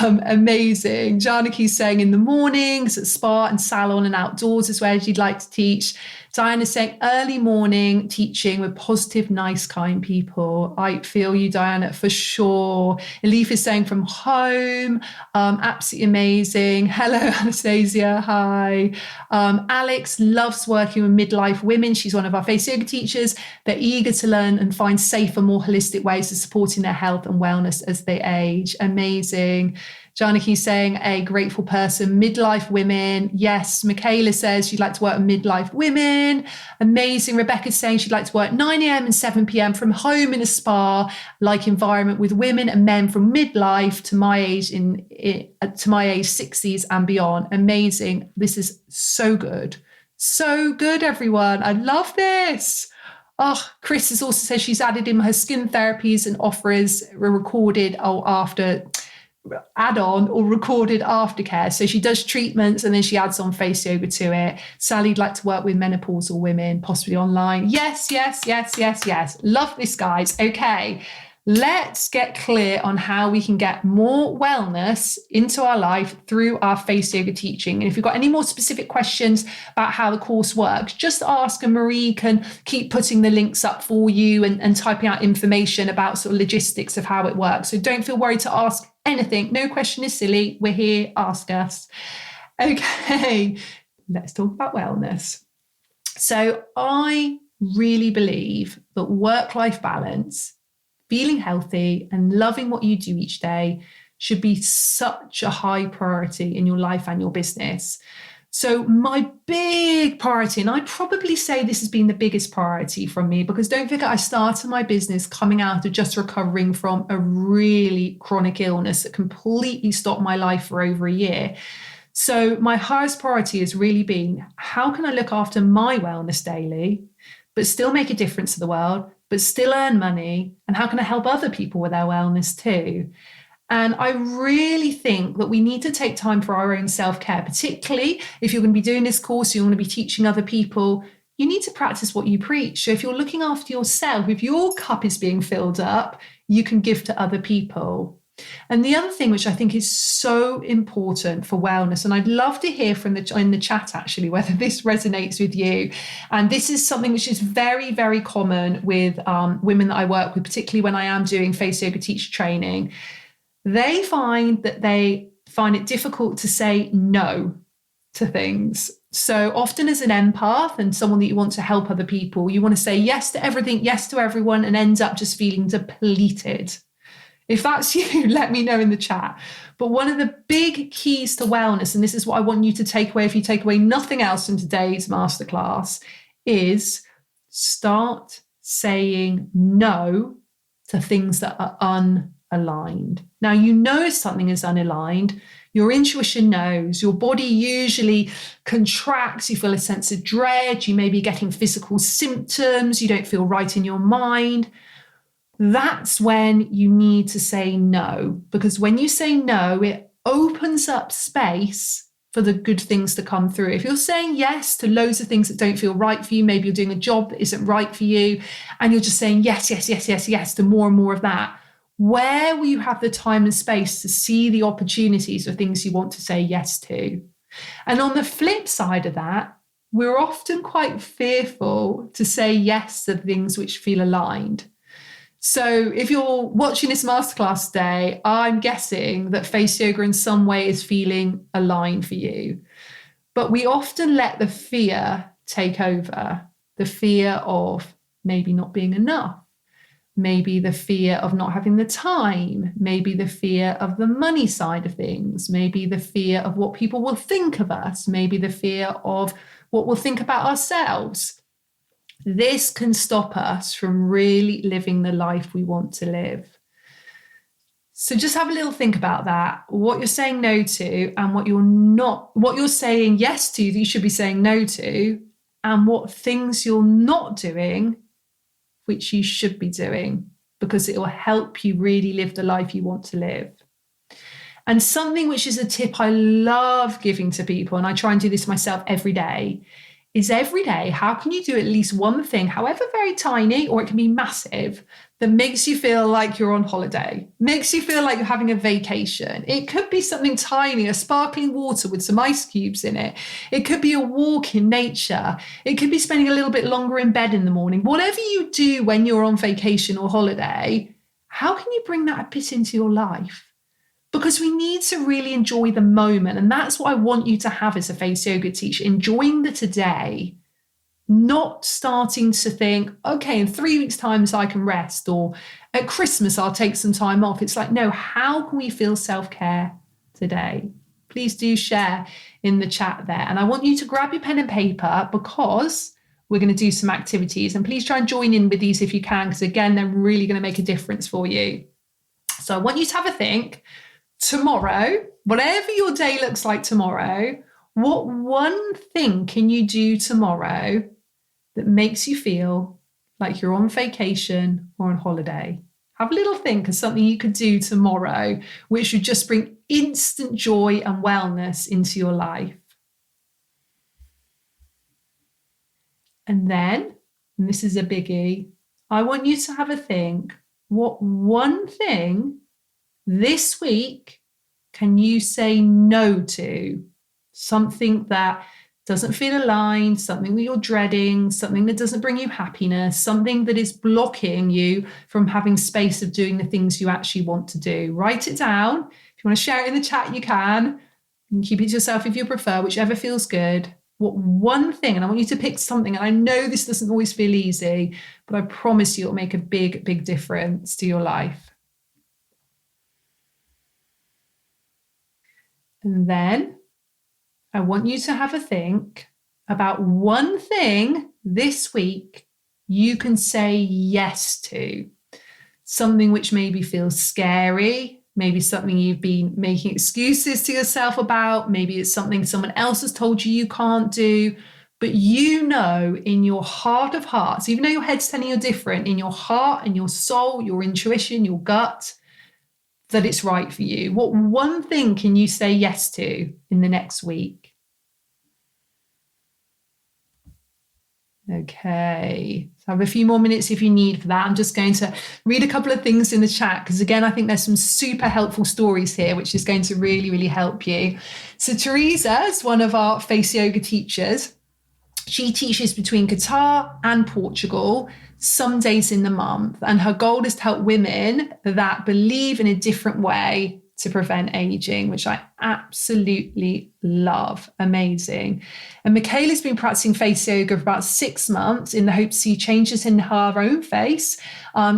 A: Amazing. Janaki's saying in the mornings at spa and salon and outdoors is where she'd like to teach. Diana's saying early morning teaching with positive, nice, kind people. I feel you, Diana, for sure. Elif is saying from home. Absolutely amazing. Hello, Anastasia. Hi. Alex loves working with midlife women. She's one of our face yoga teachers. They're eager to learn and find safer, more holistic ways of supporting their health and wellness as they age. Amazing. Janaki saying a grateful person, midlife women. Yes, Michaela says she'd like to work with midlife women. Amazing. Rebecca's saying she'd like to work 9 a.m. and 7 p.m. from home in a spa-like environment with women and men from midlife to my age to my age 60s and beyond. Amazing. This is so good. So good, everyone. I love this. Chris has also said she's added in her skin therapies and offers a recorded or after add-on or recorded aftercare. So she does treatments and then she adds on face yoga to it. Sally'd like to work with menopausal women, possibly online. Yes. Love this, guys. Okay. Let's get clear on how we can get more wellness into our life through our face yoga teaching. And if you've got any more specific questions about how the course works, just ask and Marie can keep putting the links up for you and typing out information about sort of logistics of how it works. So don't feel worried to ask anything. No question is silly. We're here. Ask us. Okay, let's talk about wellness. So I really believe that work-life balance, feeling healthy and loving what you do each day should be such a high priority in your life and your business. So my big priority, and I'd probably say this has been the biggest priority from me, because don't forget, I started my business coming out of just recovering from a really chronic illness that completely stopped my life for over a year. So my highest priority has really been, how can I look after my wellness daily, but still make a difference to the world, but still earn money? And how can I help other people with their wellness too? And I really think that we need to take time for our own self-care, particularly if you're going to be doing this course, you want to be teaching other people. You need to practice what you preach. So if you're looking after yourself, if your cup is being filled up, you can give to other people. And the other thing, which I think is so important for wellness, and I'd love to hear from in the chat actually whether this resonates with you. And this is something which is very, very common with women that I work with, particularly when I am doing face yoga teacher training. They find that they find it difficult to say no to things. So often as an empath and someone that you want to help other people, you want to say yes to everything, yes to everyone, and ends up just feeling depleted. If that's you, let me know in the chat. But one of the big keys to wellness, and this is what I want you to take away if you take away nothing else from today's masterclass, is start saying no to things that are unaligned. Now, you know if something is unaligned, your intuition knows, your body usually contracts, you feel a sense of dread, you may be getting physical symptoms, you don't feel right in your mind. That's when you need to say no, because when you say no, it opens up space for the good things to come through. If you're saying yes to loads of things that don't feel right for you, maybe you're doing a job that isn't right for you, and you're just saying yes to more and more of that, where will you have the time and space to see the opportunities of things you want to say yes to? And on the flip side of that, we're often quite fearful to say yes to things which feel aligned. So if you're watching this masterclass today, I'm guessing that face yoga in some way is feeling aligned for you. But we often let the fear take over, the fear of maybe not being enough, maybe the fear of not having the time, maybe the fear of the money side of things, maybe the fear of what people will think of us, maybe the fear of what we'll think about ourselves. This can stop us from really living the life we want to live. So just have a little think about that, what you're saying no to and what you're saying yes to that you should be saying no to, and what things you're not doing which you should be doing, because it will help you really live the life you want to live. And something which is a tip I love giving to people, and I try and do this myself every day, is every day, how can you do at least one thing, however very tiny, or it can be massive, that makes you feel like you're on holiday, makes you feel like you're having a vacation. It could be something tiny, a sparkling water with some ice cubes in it. It could be a walk in nature. It could be spending a little bit longer in bed in the morning. Whatever you do when you're on vacation or holiday, how can you bring that a bit into your life? Because we need to really enjoy the moment. And that's what I want you to have as a face yoga teacher, enjoying the today, not starting to think, okay, in 3 weeks' time I can rest, or at Christmas I'll take some time off. It's like, no, how can we feel self-care today? Please do share in the chat there. And I want you to grab your pen and paper, because we're going to do some activities. And please try and join in with these if you can, because again, they're really going to make a difference for you. So I want you to have a think. Tomorrow, whatever your day looks like tomorrow, what one thing can you do tomorrow that makes you feel like you're on vacation or on holiday. Have a little think of something you could do tomorrow, which would just bring instant joy and wellness into your life. And then, and this is a biggie, I want you to have a think, what one thing this week can you say no to? Something that doesn't feel aligned, something that you're dreading, something that doesn't bring you happiness, something that is blocking you from having space of doing the things you actually want to do. Write it down. If you want to share it in the chat, you can. You can keep it to yourself if you prefer, whichever feels good. What one thing, and I want you to pick something, and I know this doesn't always feel easy, but I promise you it'll make a big, big difference to your life. And then I want you to have a think about one thing this week you can say yes to. Something which maybe feels scary, maybe something you've been making excuses to yourself about, maybe it's something someone else has told you you can't do, but you know in your heart of hearts, even though your head's telling you different, in your heart and your soul, your intuition, your gut, that it's right for you. What one thing can you say yes to in the next week? Okay, so I have a few more minutes if you need for that. I'm just going to read a couple of things in the chat because, again, I think there's some super helpful stories here, which is going to really, really help you. So Teresa is one of our face yoga teachers. She teaches between Qatar and Portugal some days in the month. And her goal is to help women that believe in a different way to prevent aging, which I absolutely love. Amazing. And Michaela's been practicing face yoga for about 6 months in the hope to see changes in her own face.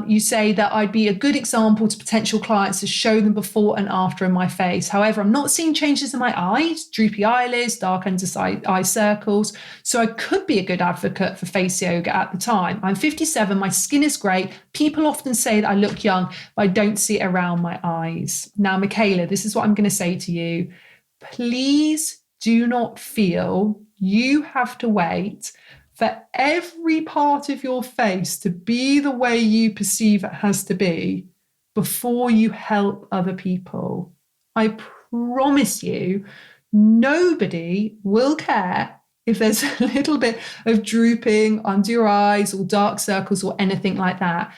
A: You say that I'd be a good example to potential clients to show them before and after in my face. However, I'm not seeing changes in my eyes, droopy eyelids, dark under eye circles. So I could be a good advocate for face yoga at the time. I'm 57, my skin is great. People often say that I look young, but I don't see it around my eyes. Now, Michaela, this is what I'm going to say to you. Please do not feel you have to wait for every part of your face to be the way you perceive it has to be before you help other people. I promise you, nobody will care if there's a little bit of drooping under your eyes or dark circles or anything like that.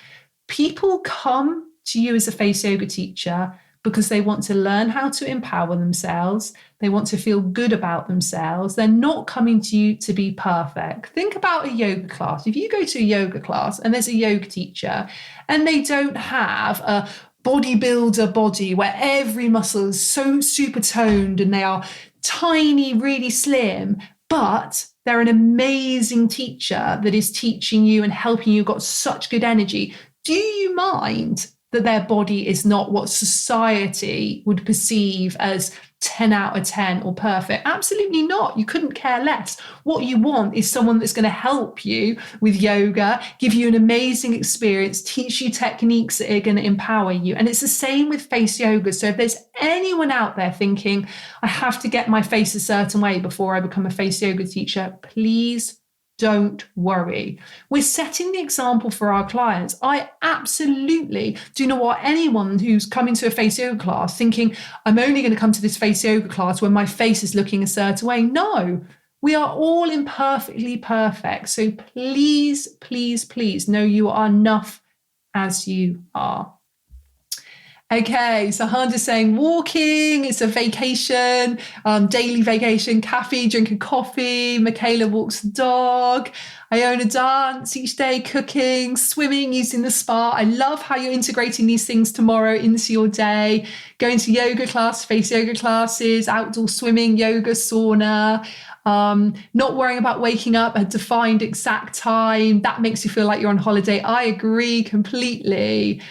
A: People come to you as a face yoga teacher because they want to learn how to empower themselves. They want to feel good about themselves. They're not coming to you to be perfect. Think about a yoga class. If you go to a yoga class and there's a yoga teacher and they don't have a bodybuilder body where every muscle is so super toned and they are tiny, really slim, but they're an amazing teacher that is teaching you and helping you, got such good energy, do you mind that their body is not what society would perceive as 10 out of 10 or perfect? Absolutely not. You couldn't care less. What you want is someone that's going to help you with yoga, give you an amazing experience, teach you techniques that are going to empower you. And it's the same with face yoga. So if there's anyone out there thinking, I have to get my face a certain way before I become a face yoga teacher, please don't worry. We're setting the example for our clients. I absolutely do not want anyone who's coming to a face yoga class thinking, I'm only going to come to this face yoga class when my face is looking a certain way. No, we are all imperfectly perfect. So please, please, please know you are enough as you are. Okay, so Handa's saying walking, it's a vacation, daily vacation, cafe, drinking coffee. Michaela walks the dog. Iona dance each day, cooking, swimming, using the spa. I love how you're integrating these things tomorrow into your day. Going to yoga class, face yoga classes, outdoor swimming, yoga, sauna. Not worrying about waking up at a defined exact time. That makes you feel like you're on holiday. I agree completely.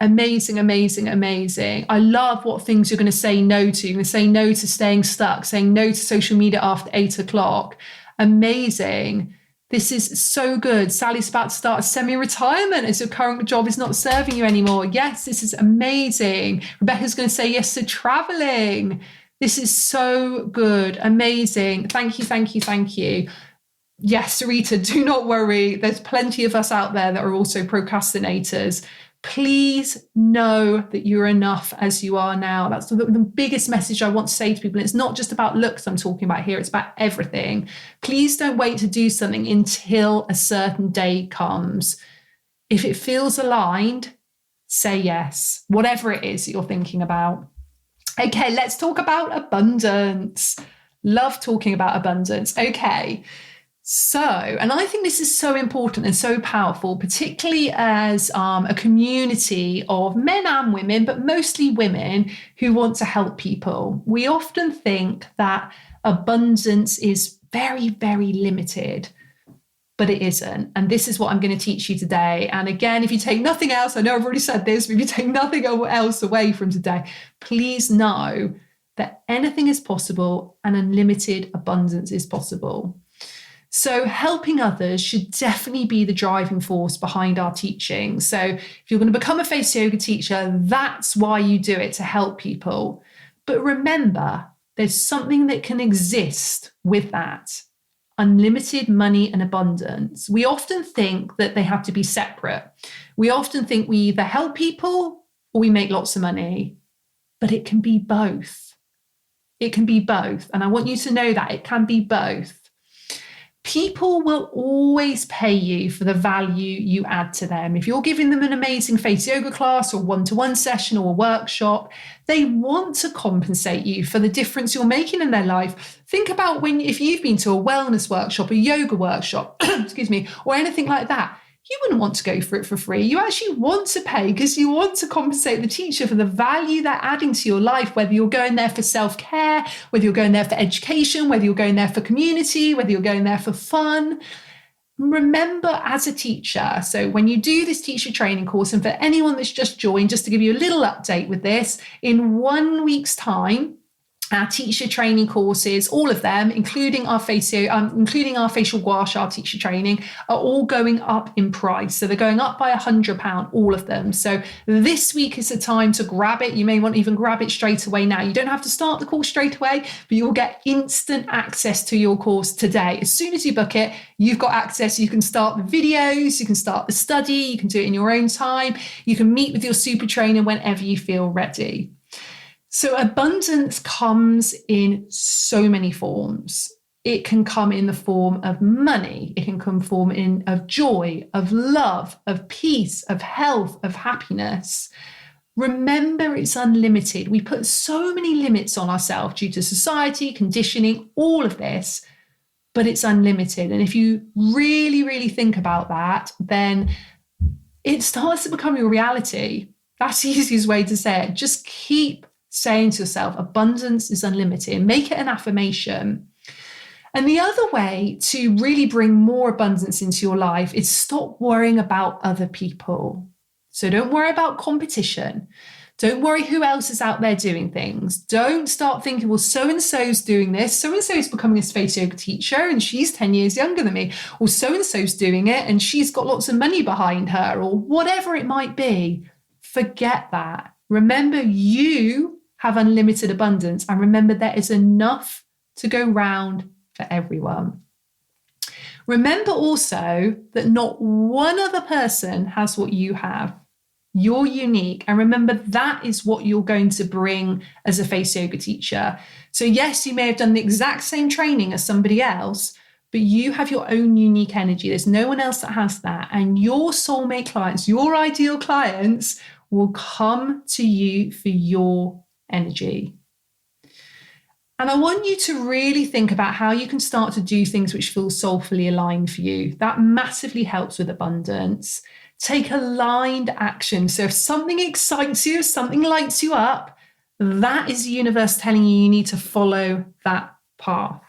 A: Amazing, amazing, amazing. I love what things you're going to say no to. You're going to say no to staying stuck, saying no to social media after 8 o'clock. Amazing. This is so good. Sally's about to start a semi-retirement as your current job is not serving you anymore. Yes, this is amazing. Rebecca's going to say yes to traveling. This is so good. Amazing. Thank you, thank you, thank you. Yes, Rita, do not worry. There's plenty of us out there that are also procrastinators. Please know that you're enough as you are now. That's the biggest message I want to say to people. It's not just about looks I'm talking about here, it's about everything. Please don't wait to do something until a certain day comes. If it feels aligned, say yes, whatever it is that you're thinking about. Okay, let's talk about abundance. Love talking about abundance. Okay. So, and I think this is so important and so powerful, particularly as a community of men and women, but mostly women who want to help people. We often think that abundance is very, very limited, but it isn't. And this is what I'm going to teach you today. And again, if you take nothing else, I know I've already said this, but if you take nothing else away from today, please know that anything is possible and unlimited abundance is possible. So helping others should definitely be the driving force behind our teaching. So if you're going to become a face yoga teacher, that's why you do it, to help people. But remember, there's something that can exist with that: unlimited money and abundance. We often think that they have to be separate. We often think we either help people or we make lots of money, but it can be both. It can be both. And I want you to know that it can be both. People will always pay you for the value you add to them. If you're giving them an amazing face yoga class or one-to-one session or a workshop, they want to compensate you for the difference you're making in their life. Think about if you've been to a wellness workshop, a yoga workshop, excuse me, or anything like that. You wouldn't want to go for it for free. You actually want to pay because you want to compensate the teacher for the value they're adding to your life, whether you're going there for self-care, whether you're going there for education, whether you're going there for community, whether you're going there for fun. Remember, as a teacher, so when you do this teacher training course, and for anyone that's just joined, just to give you a little update with this, in 1 week's time, our teacher training courses, all of them, including our facial gua sha teacher training, are all going up in price. So they're going up by £100, all of them. So this week is the time to grab it. You may want to even grab it straight away now. You don't have to start the course straight away, but you will get instant access to your course today. As soon as you book it, you've got access. You can start the videos, you can start the study, you can do it in your own time. You can meet with your super trainer whenever you feel ready. So abundance comes in so many forms. It can come in the form of money. It can come of joy, of love, of peace, of health, of happiness. Remember, it's unlimited. We put so many limits on ourselves due to society, conditioning, all of this, but it's unlimited. And if you really, really think about that, then it starts to become your reality. That's the easiest way to say it. Just keep saying to yourself, abundance is unlimited. Make it an affirmation. And the other way to really bring more abundance into your life is stop worrying about other people. So don't worry about competition. Don't worry who else is out there doing things. Don't start thinking, well, so-and-so's doing this. So-and-so's becoming a face yoga teacher and she's 10 years younger than me. Or so-and-so's doing it and she's got lots of money behind her, or whatever it might be. Forget that. Remember, you have unlimited abundance, and remember there is enough to go round for everyone. Remember also that not one other person has what you have. You're unique, and remember that is what you're going to bring as a face yoga teacher. So yes, you may have done the exact same training as somebody else, but you have your own unique energy. There's no one else that has that, and your soulmate clients, your ideal clients, will come to you for your energy. And I want you to really think about how you can start to do things which feel soulfully aligned for you. That massively helps with abundance. Take aligned action. So if something excites you, if something lights you up, that is the universe telling you need to follow that path.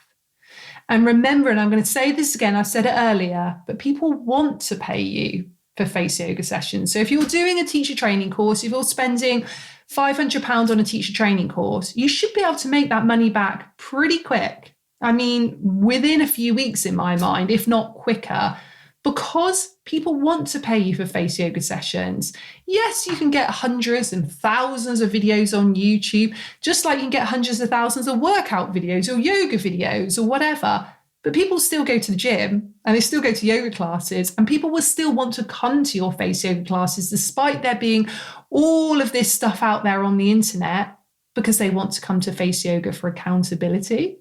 A: And remember, and I'm going to say this again, I said it earlier, but people want to pay you for face yoga sessions. So if you're doing a teacher training course, if you're spending £500 on a teacher training course, you should be able to make that money back pretty quick. I mean, within a few weeks in my mind, if not quicker, because people want to pay you for face yoga sessions. Yes, you can get hundreds and thousands of videos on YouTube, just like you can get hundreds of thousands of workout videos or yoga videos or whatever. But people still go to the gym and they still go to yoga classes, and people will still want to come to your face yoga classes despite there being all of this stuff out there on the internet, because they want to come to face yoga for accountability.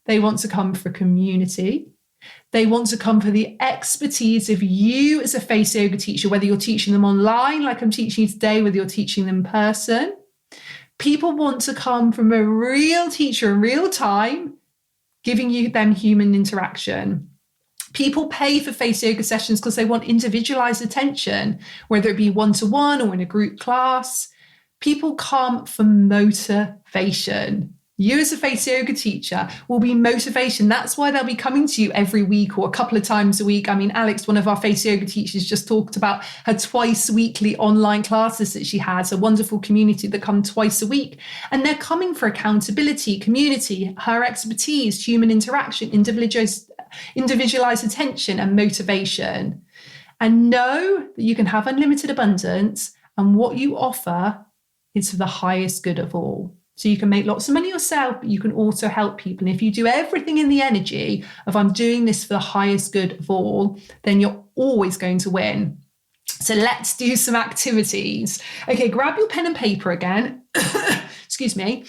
A: They want to come for community. They want to come for the expertise of you as a face yoga teacher, whether you're teaching them online, like I'm teaching you today, whether you're teaching them in person. People want to come from a real teacher in real time, giving them human interaction. People pay for face yoga sessions because they want individualized attention, whether it be one-to-one or in a group class. People come for motivation. You as a face yoga teacher will be motivation. That's why they'll be coming to you every week or a couple of times a week. I mean, Alex, one of our face yoga teachers, just talked about her twice weekly online classes that she has, a wonderful community that come twice a week. And they're coming for accountability, community, her expertise, human interaction, individualized attention and motivation. And know that you can have unlimited abundance, and what you offer is for the highest good of all. So you can make lots of money yourself, but you can also help people. And if you do everything in the energy of I'm doing this for the highest good of all, then you're always going to win. So let's do some activities. Okay, grab your pen and paper again. Excuse me.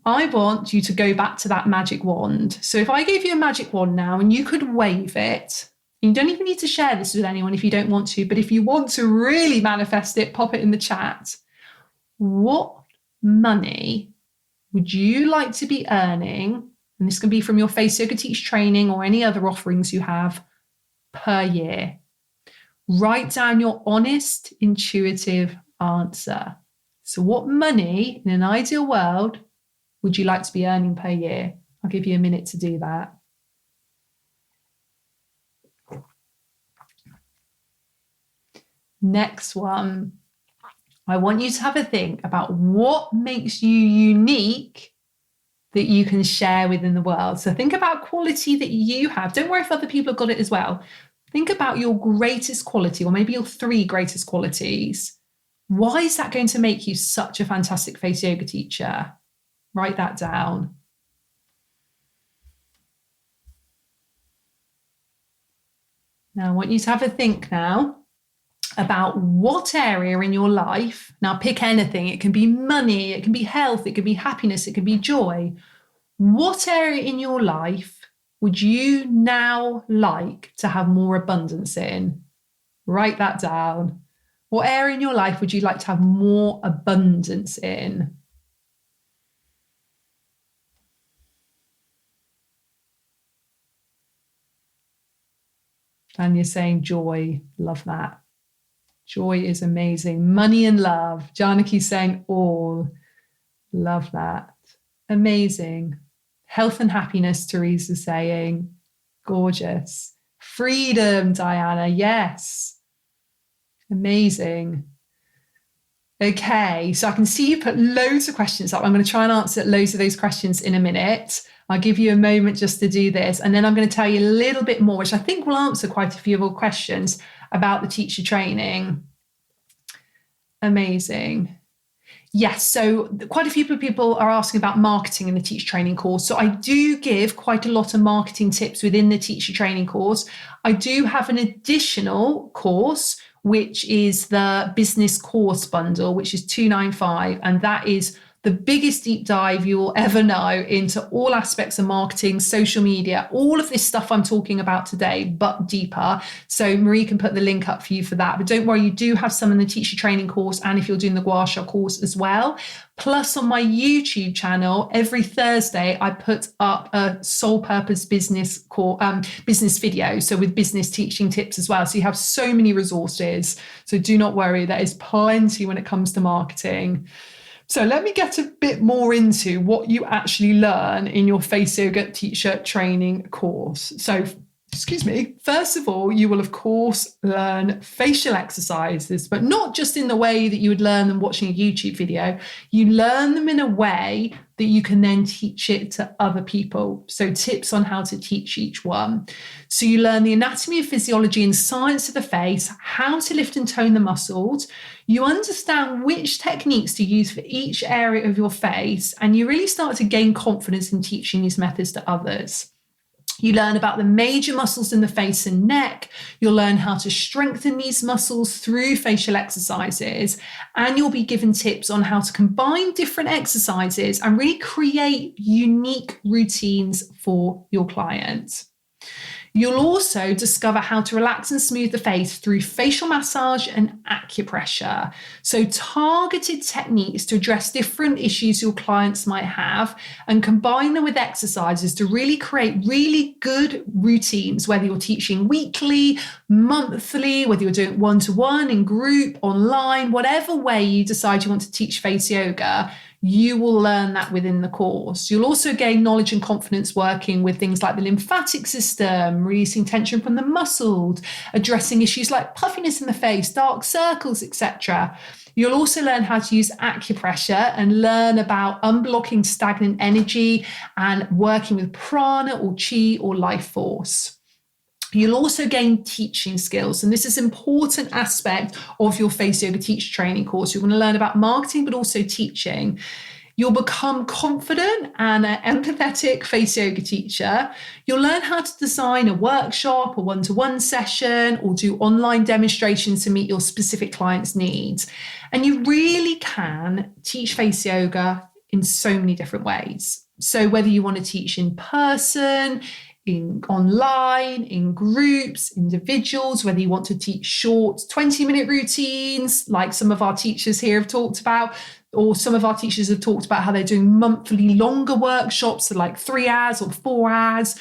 A: I want you to go back to that magic wand. So if I gave you a magic wand now and you could wave it, you don't even need to share this with anyone if you don't want to, but if you want to really manifest it, pop it in the chat. What money would you like to be earning? And this can be from your Face Yoga Teach training or any other offerings you have per year. Write down your honest, intuitive answer. So what money in an ideal world would you like to be earning per year? I'll give you a minute to do that. Next one. I want you to have a think about what makes you unique that you can share within the world. So think about quality that you have. Don't worry if other people have got it as well. Think about your greatest quality, or maybe your 3 greatest qualities. Why is that going to make you such a fantastic face yoga teacher? Write that down. Now I want you to have a think now about what area in your life, now pick anything, it can be money, it can be health, it can be happiness, it can be joy. What area in your life would you now like to have more abundance in? Write that down. What area in your life would you like to have more abundance in? And you're saying joy, love that. Joy is amazing. Money and love. Janaki's saying all. Love that. Amazing. Health and happiness, Teresa's saying. Gorgeous. Freedom, Diana. Yes. Amazing. Okay, so I can see you put loads of questions up. I'm going to try and answer loads of those questions in a minute. I'll give you a moment just to do this. And then I'm going to tell you a little bit more, which I think will answer quite a few of your questions about the teacher training. Amazing. Yes, so quite a few people are asking about marketing in the teacher training course. So I do give quite a lot of marketing tips within the teacher training course. I do have an additional course, which is the business course bundle, which is $295. And that is the biggest deep dive you will ever know into all aspects of marketing, social media, all of this stuff I'm talking about today, but deeper. So Marie can put the link up for you for that. But don't worry, you do have some in the teacher training course, and if you're doing the Gua Sha course as well. Plus on my YouTube channel, every Thursday, I put up a sole purpose business video. So with business teaching tips as well. So you have so many resources. So do not worry, there is plenty when it comes to marketing. So let me get a bit more into what you actually learn in your Face Yoga teacher training course. So, first of all, you will of course learn facial exercises, but not just in the way that you would learn them watching a YouTube video. You learn them in a way that you can then teach it to other people. So tips on how to teach each one. So you learn the anatomy and physiology and science of the face, how to lift and tone the muscles. You understand which techniques to use for each area of your face, and you really start to gain confidence in teaching these methods to others. You learn about the major muscles in the face and neck. You'll learn how to strengthen these muscles through facial exercises. And you'll be given tips on how to combine different exercises and really create unique routines for your clients. You'll also discover how to relax and smooth the face through facial massage and acupressure. So targeted techniques to address different issues your clients might have and combine them with exercises to really create really good routines, whether you're teaching weekly, monthly, whether you're doing one-to-one, in group, online, whatever way you decide you want to teach face yoga. You will learn that within the course. You'll also gain knowledge and confidence working with things like the lymphatic system, releasing tension from the muscles, addressing issues like puffiness in the face, dark circles, etc. You'll also learn how to use acupressure and learn about unblocking stagnant energy and working with prana or chi or life force. You'll also gain teaching skills, and this is an important aspect of your Face Yoga Teacher Training course. You're going to learn about marketing, but also teaching. You'll become confident and an empathetic face yoga teacher. You'll learn how to design a workshop, a one-to-one session, or do online demonstrations to meet your specific client's needs. And you really can teach face yoga in so many different ways. So whether you want to teach in person, online, in groups, individuals, whether you want to teach short 20-minute routines like some of our teachers here have talked about, or some of our teachers have talked about how they're doing monthly longer workshops, so like 3 hours or 4 hours.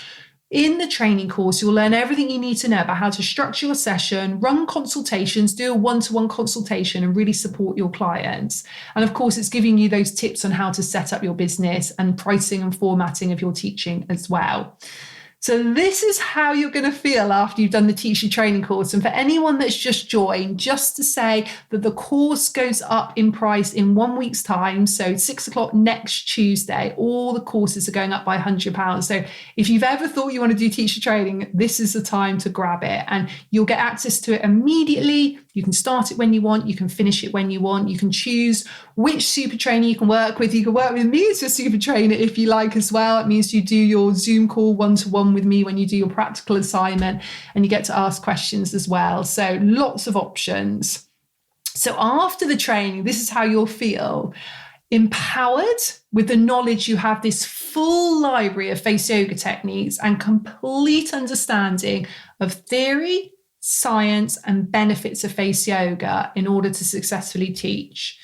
A: In the training course, you'll learn everything you need to know about how to structure your session, run consultations, do a one-to-one consultation, and really support your clients. And of course, it's giving you those tips on how to set up your business and pricing and formatting of your teaching as well. So this is how you're going to feel after you've done the teacher training course. And for anyone that's just joined, just to say that the course goes up in price in 1 week's time. So 6 o'clock next Tuesday, all the courses are going up by £100. So if you've ever thought you want to do teacher training, this is the time to grab it, and you'll get access to it immediately. You can start it when you want. You can finish it when you want. You can choose which super trainer you can work with. You can work with me as your super trainer if you like as well. It means you do your Zoom call one-to-one with me when you do your practical assignment, and you get to ask questions as well. So lots of options. So after the training, this is how you'll feel: empowered with the knowledge you have this full library of face yoga techniques and complete understanding of theory, science, and benefits of face yoga in order to successfully teach.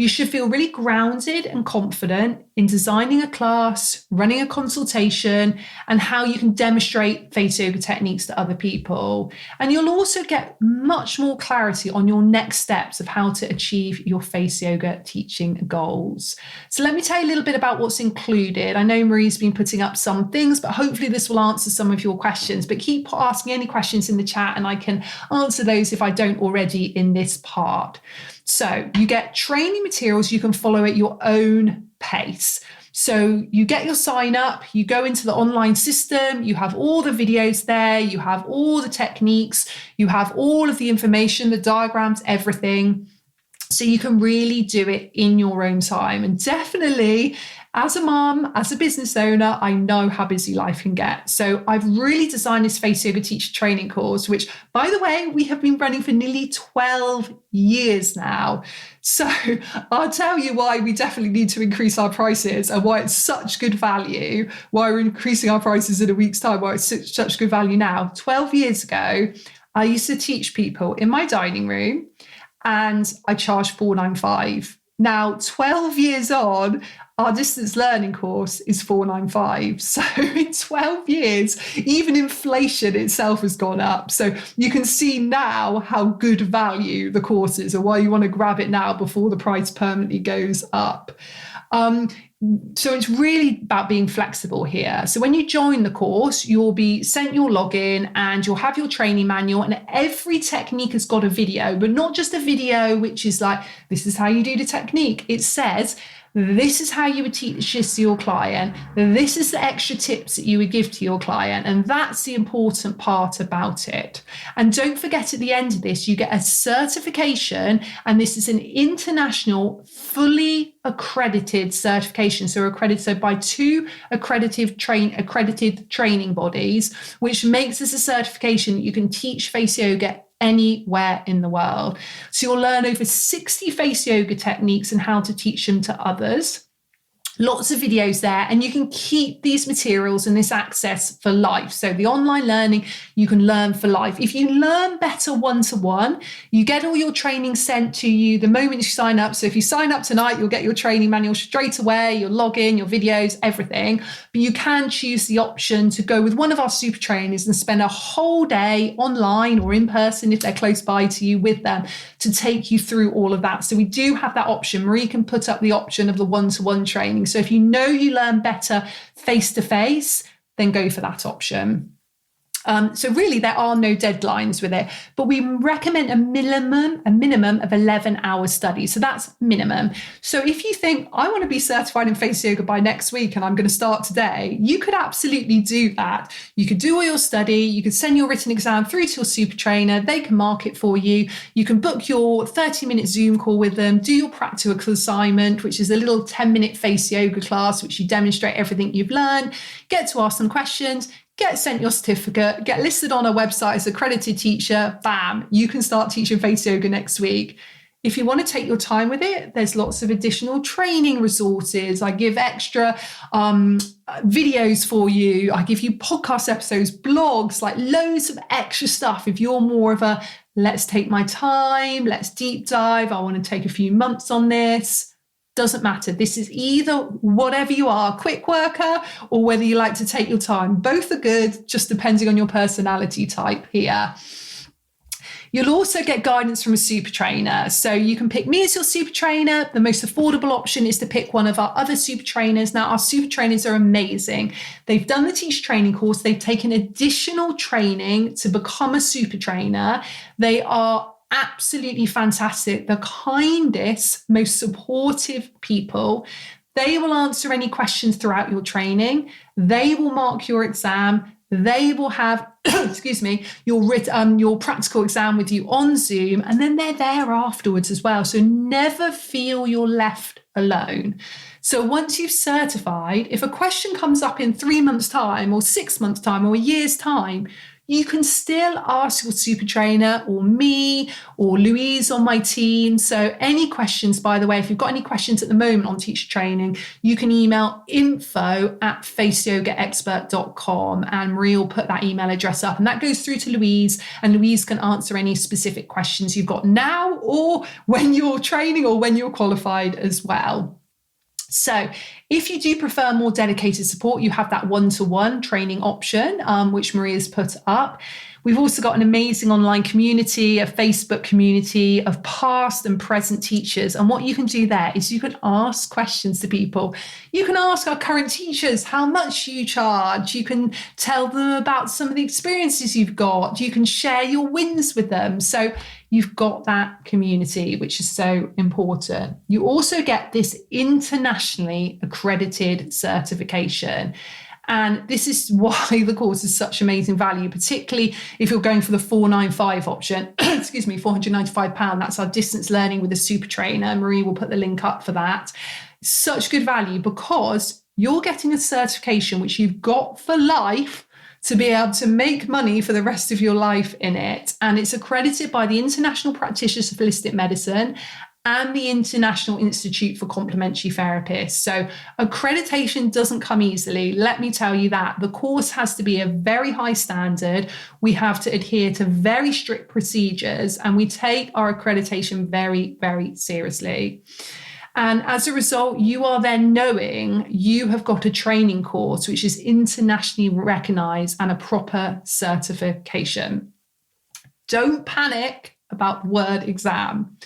A: You should feel really grounded and confident in designing a class, running a consultation, and how you can demonstrate face yoga techniques to other people. And you'll also get much more clarity on your next steps of how to achieve your face yoga teaching goals. So let me tell you a little bit about what's included. I know Marie's been putting up some things, but hopefully this will answer some of your questions. But keep asking any questions in the chat and I can answer those if I don't already in this part. So you get training materials you can follow at your own pace. So you get your sign up, you go into the online system, you have all the videos there, you have all the techniques, you have all of the information, the diagrams, everything. So you can really do it in your own time. And definitely, as a mom, as a business owner, I know how busy life can get. So I've really designed this Face Yoga Teacher Training course, which, by the way, we have been running for nearly 12 years now. So I'll tell you why we definitely need to increase our prices and why it's such good value, why we're increasing our prices in a week's time, why it's such good value now. 12 years ago, I used to teach people in my dining room and I charged $495. Now, 12 years on, our distance learning course is $495. So in 12 years, even inflation itself has gone up. So you can see now how good value the course is and why you want to grab it now before the price permanently goes up. So it's really about being flexible here. So when you join the course, you'll be sent your login and you'll have your training manual, and every technique has got a video, but not just a video which is like, this is how you do the technique. It says, This is how you would teach this to your client. This is the extra tips that you would give to your client. And that's the important part about it. And don't forget, at the end of this, you get a certification. And this is an international, fully accredited certification. So accredited by two accredited training bodies, which makes this a certification that you can teach face yoga anywhere in the world. So you'll learn over 60 face yoga techniques and how to teach them to others. Lots of videos there, and you can keep these materials and this access for life. So the online learning, you can learn for life. If you learn better one-to-one, you get all your training sent to you the moment you sign up. So if you sign up tonight, you'll get your training manual straight away, your login, your videos, everything. But you can choose the option to go with one of our super trainers and spend a whole day online or in person if they're close by to you with them to take you through all of that. So we do have that option. Marie can put up the option of the one-to-one training. So if you know you learn better face-to-face, then go for that option. So really, there are no deadlines with it, but we recommend a minimum of 11 hours study. So that's minimum. So if you think, I want to be certified in face yoga by next week and I'm going to start today, you could absolutely do that. You could do all your study. You could send your written exam through to your super trainer. They can mark it for you. You can book your 30-minute Zoom call with them, do your practical assignment, which is a little 10-minute face yoga class, which you demonstrate everything you've learned, get to ask them questions, get sent your certificate, get listed on our website as accredited teacher, bam, you can start teaching face yoga next week. If you want to take your time with it, there's lots of additional training resources. I give extra videos for you. I give you podcast episodes, blogs, like loads of extra stuff. If you're more of a, let's take my time, let's deep dive, I want to take a few months on this. Doesn't matter. This is either whatever you are, a quick worker, or whether you like to take your time. Both are good, just depending on your personality type here. You'll also get guidance from a super trainer. So you can pick me as your super trainer. The most affordable option is to pick one of our other super trainers. Now, our super trainers are amazing. They've done the teacher training course. They've taken additional training to become a super trainer. They are absolutely fantastic, the kindest, most supportive people. They will answer any questions throughout your training. They will mark your exam. They will have, your practical exam with you on Zoom, and then they're there afterwards as well. So never feel you're left alone. So once you've certified, if a question comes up in 3 months' time or 6 months' time or a year's time, you can still ask your super trainer or me or Louise on my team. So any questions, by the way, if you've got any questions at the moment on teacher training, you can email info@faceyogaexpert.com and Marie will put that email address up and that goes through to Louise, and Louise can answer any specific questions you've got now or when you're training or when you're qualified as well. So if you do prefer more dedicated support, you have that one-to-one training option, which Marie has put up. We've also got an amazing online community, a Facebook community of past and present teachers. And what you can do there is you can ask questions to people. You can ask our current teachers how much you charge. You can tell them about some of the experiences you've got. You can share your wins with them. So you've got that community, which is so important. You also get this internationally accredited certification. And this is why the course is such amazing value, particularly if you're going for the 495 option, £495. That's our distance learning with a super trainer. Marie will put the link up for that. Such good value because you're getting a certification which you've got for life to be able to make money for the rest of your life in it. And it's accredited by the International Practitioners of Holistic Medicine and the International Institute for Complementary Therapists. So accreditation doesn't come easily. Let me tell you that. The course has to be a very high standard. We have to adhere to very strict procedures, and we take our accreditation very, very seriously. And as a result, you are then knowing you have got a training course which is internationally recognized and a proper certification. Don't panic about the word exam.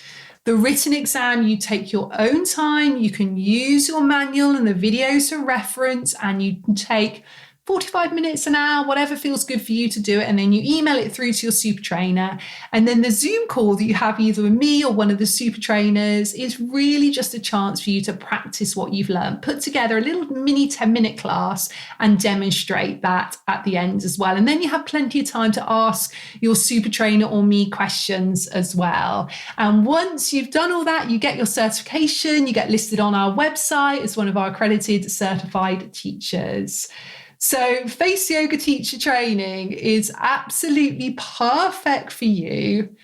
A: The written exam, you take your own time. You can use your manual and the videos for reference, and you can take 45 minutes, an hour, whatever feels good for you to do it. And then you email it through to your super trainer. And then the Zoom call that you have either with me or one of the super trainers is really just a chance for you to practice what you've learned. Put together a little mini 10-minute class and demonstrate that at the end as well. And then you have plenty of time to ask your super trainer or me questions as well. And once you've done all that, you get your certification, you get listed on our website as one of our accredited certified teachers. So face yoga teacher training is absolutely perfect for you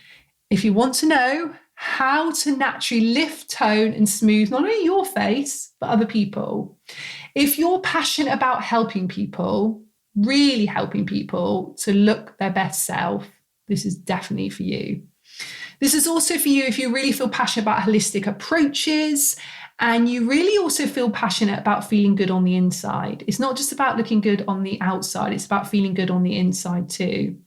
A: if you want to know how to naturally lift, tone, and smooth not only your face, but other people. If you're passionate about helping people, really helping people to look their best self, this is definitely for you. This is also for you if you really feel passionate about holistic approaches and you really also feel passionate about feeling good on the inside. It's not just about looking good on the outside, it's about feeling good on the inside too.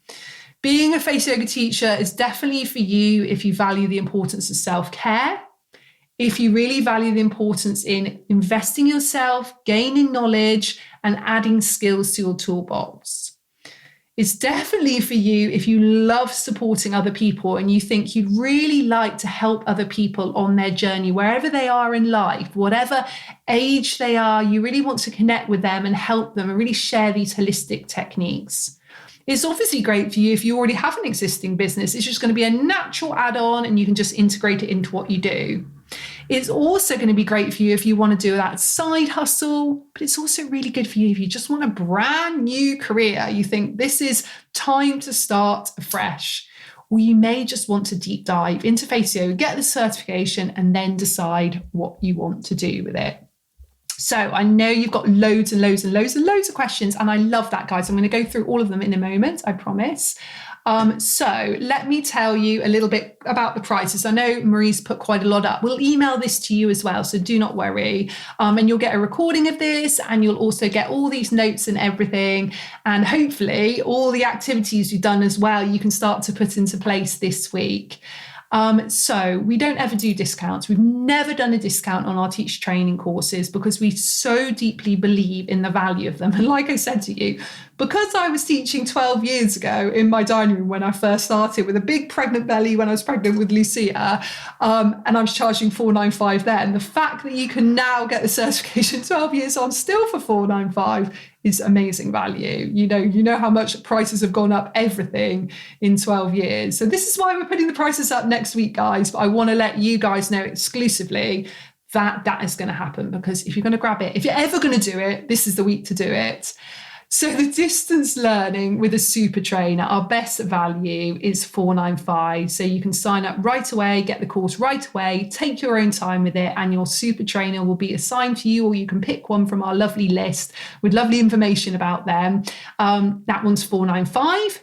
A: Being a face yoga teacher is definitely for you if you value the importance of self-care, if you really value the importance in investing in yourself, gaining knowledge, and adding skills to your toolbox. It's definitely for you if you love supporting other people and you think you'd really like to help other people on their journey, wherever they are in life, whatever age they are, you really want to connect with them and help them and really share these holistic techniques. It's obviously great for you if you already have an existing business. It's just going to be a natural add-on and you can just integrate it into what you do. It's also going to be great for you if you want to do that side hustle, but it's also really good for you if you just want a brand new career. You think this is time to start afresh, or you may just want to deep dive into face yoga, get the certification, and then decide what you want to do with it. So I know you've got loads and loads and loads and loads of questions, and I love that, guys. I'm going to go through all of them in a moment, I promise. So let me tell you a little bit about the prices. I know Marie's put quite a lot up. We'll email this to you as well, so do not worry. And you'll get a recording of this, and you'll also get all these notes and everything. And hopefully all the activities you've done as well, you can start to put into place this week. So we don't ever do discounts. We've never done a discount on our teacher training courses because we so deeply believe in the value of them. And like I said to you, because I was teaching 12 years ago in my dining room when I first started with a big pregnant belly when I was pregnant with Lucia, and I was charging $495 then, the fact that you can now get the certification 12 years on still for $495 is amazing value. You know how much prices have gone up, everything in 12 years. So this is why we're putting the prices up next week, guys. But I want to let you guys know exclusively that is going to happen, because if you're going to grab it, if you're ever going to do it, this is the week to do it. So the distance learning with a super trainer, our best value is $495. So you can sign up right away, get the course right away, take your own time with it, and your super trainer will be assigned to you, or you can pick one from our lovely list with lovely information about them. That one's $495.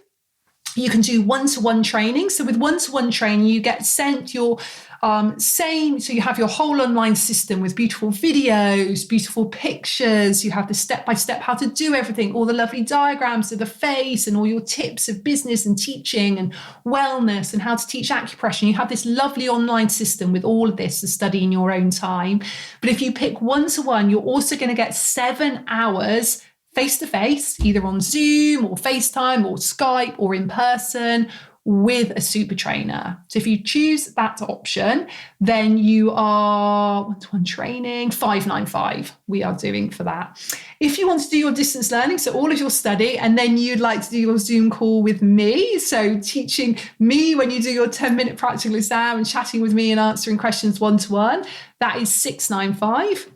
A: You can do one-to-one training. So with one-to-one training, you get sent your so you have your whole online system with beautiful videos, beautiful pictures. You have the step-by-step how to do everything, all the lovely diagrams of the face and all your tips of business and teaching and wellness and how to teach acupressure. You have this lovely online system with all of this to study in your own time. But if you pick one-to-one, you're also going to get 7 hours face-to-face, either on Zoom or FaceTime or Skype or in person, with a super trainer. So if you choose that option, then you are one-to-one training, $595 we are doing for that. If you want to do your distance learning, so all of your study, and then you'd like to do your Zoom call with me, so teaching me when you do your 10-minute practical exam and chatting with me and answering questions one-to-one, that is $695.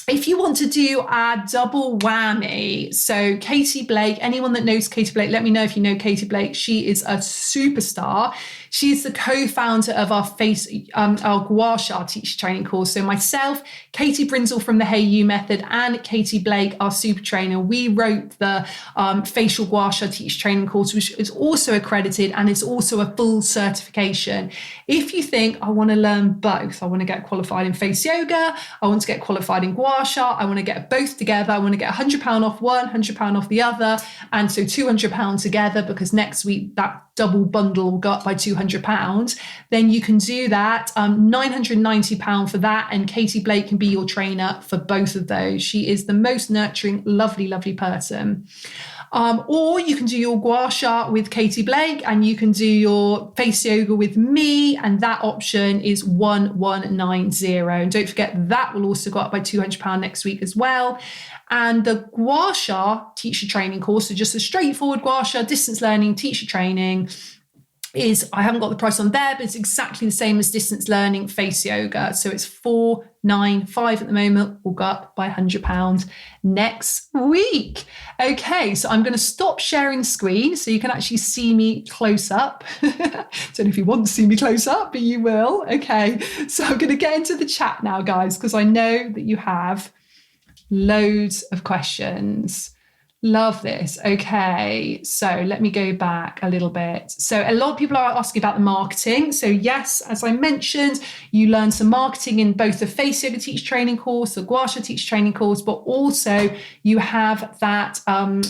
A: If you want to do our double whammy, so Katie Blake, anyone that knows Katie Blake, let me know if you know Katie Blake. She is a superstar. She's the co-founder of our Gua Sha teacher training course. So myself, Katie Brinzel from the Hey You Method, and Katie Blake, our super trainer, we wrote the facial Gua Sha teacher training course, which is also accredited and it's also a full certification. If you think, I want to learn both, I want to get qualified in face yoga, I want to get qualified in Gua gua sha. I want to get both together. I want to get £100 off one, £100 off the other. And so £200 together, because next week that double bundle will go up by £200. Then you can do that. £990 for that. And Katie Blake can be your trainer for both of those. She is the most nurturing, lovely, lovely person. Or you can do your gua sha with Katie Blake, and you can do your face yoga with me, and that option is 1190. And don't forget, that will also go up by £200 next week as well. And the gua sha teacher training course, so just a straightforward gua sha distance learning teacher training, is, I haven't got the price on there, but it's exactly the same as distance learning face yoga. So it's 495 at the moment, will go up by £100 next week. Okay, so I'm going to stop sharing screen so you can actually see me close up. Don't know if you want to see me close up, but you will. Okay, so I'm going to get into the chat now, guys, because I know that you have loads of questions. Love this. Okay, so let me go back a little bit. So a lot of people are asking about the marketing. So yes, as I mentioned, you learn some marketing in both the face yoga teacher training course, the gua sha teacher training course, but also you have that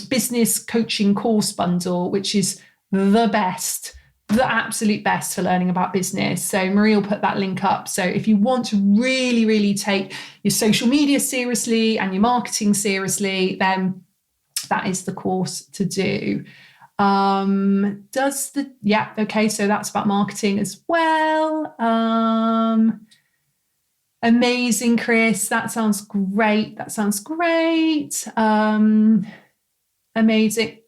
A: business coaching course bundle, which is the best, the absolute best for learning about business. So Marie will put that link up. So if you want to really, really take your social media seriously and your marketing seriously, then that is the course to do. Okay, so that's about marketing as well. Amazing, Chris. That sounds great. Amazing.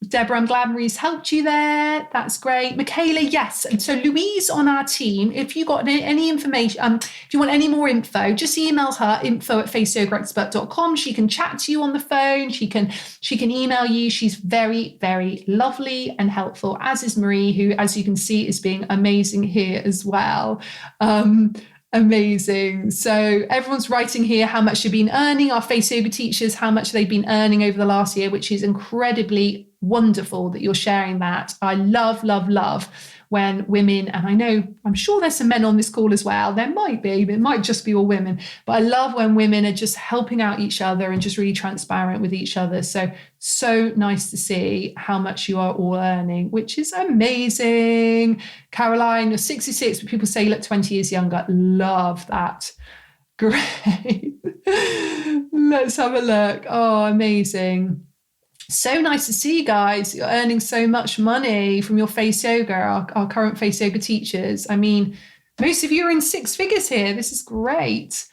A: Deborah, I'm glad Marie's helped you there. That's great. Michaela, yes. And so Louise on our team, if you got any information, if you want any more info, just email her, info@faceyogaexpert.com. She can chat to you on the phone. She can email you. She's very, very lovely and helpful, as is Marie, who, as you can see, is being amazing here as well. Amazing. So everyone's writing here how much you've been earning. Our face yoga teachers, how much they've been earning over the last year, which is incredibly wonderful that you're sharing that. I love, love, love when women, and I'm sure there's some men on this call as well. There might be, but it might just be all women. But I love when women are just helping out each other and just really transparent with each other. So nice to see how much you are all earning, which is amazing. Caroline, you're 66, but people say you look 20 years younger. Love that. Great. Let's have a look. Oh, amazing. So nice to see you guys. You're earning so much money from your face yoga, our current face yoga teachers. I mean, most of you are in six figures here. This is great.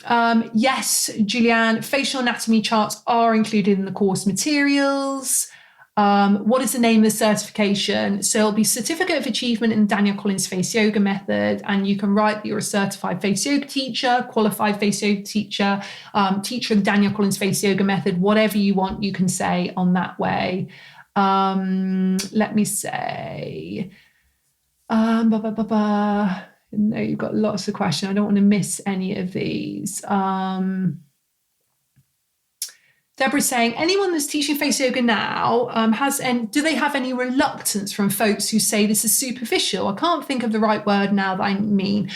A: Yes, Julianne, facial anatomy charts are included in the course materials. What is the name of the certification? So it'll be Certificate of Achievement in Daniel Collins Face Yoga Method, and you can write that you're a certified face yoga teacher, qualified face yoga teacher, teacher of the Daniel Collins Face Yoga Method, whatever you want, you can say on that way. Let me say, no, you've got lots of questions. I don't want to miss any of these. Deborah's saying, anyone that's teaching face yoga now, do they have any reluctance from folks who say this is superficial? I can't think of the right word now that I mean.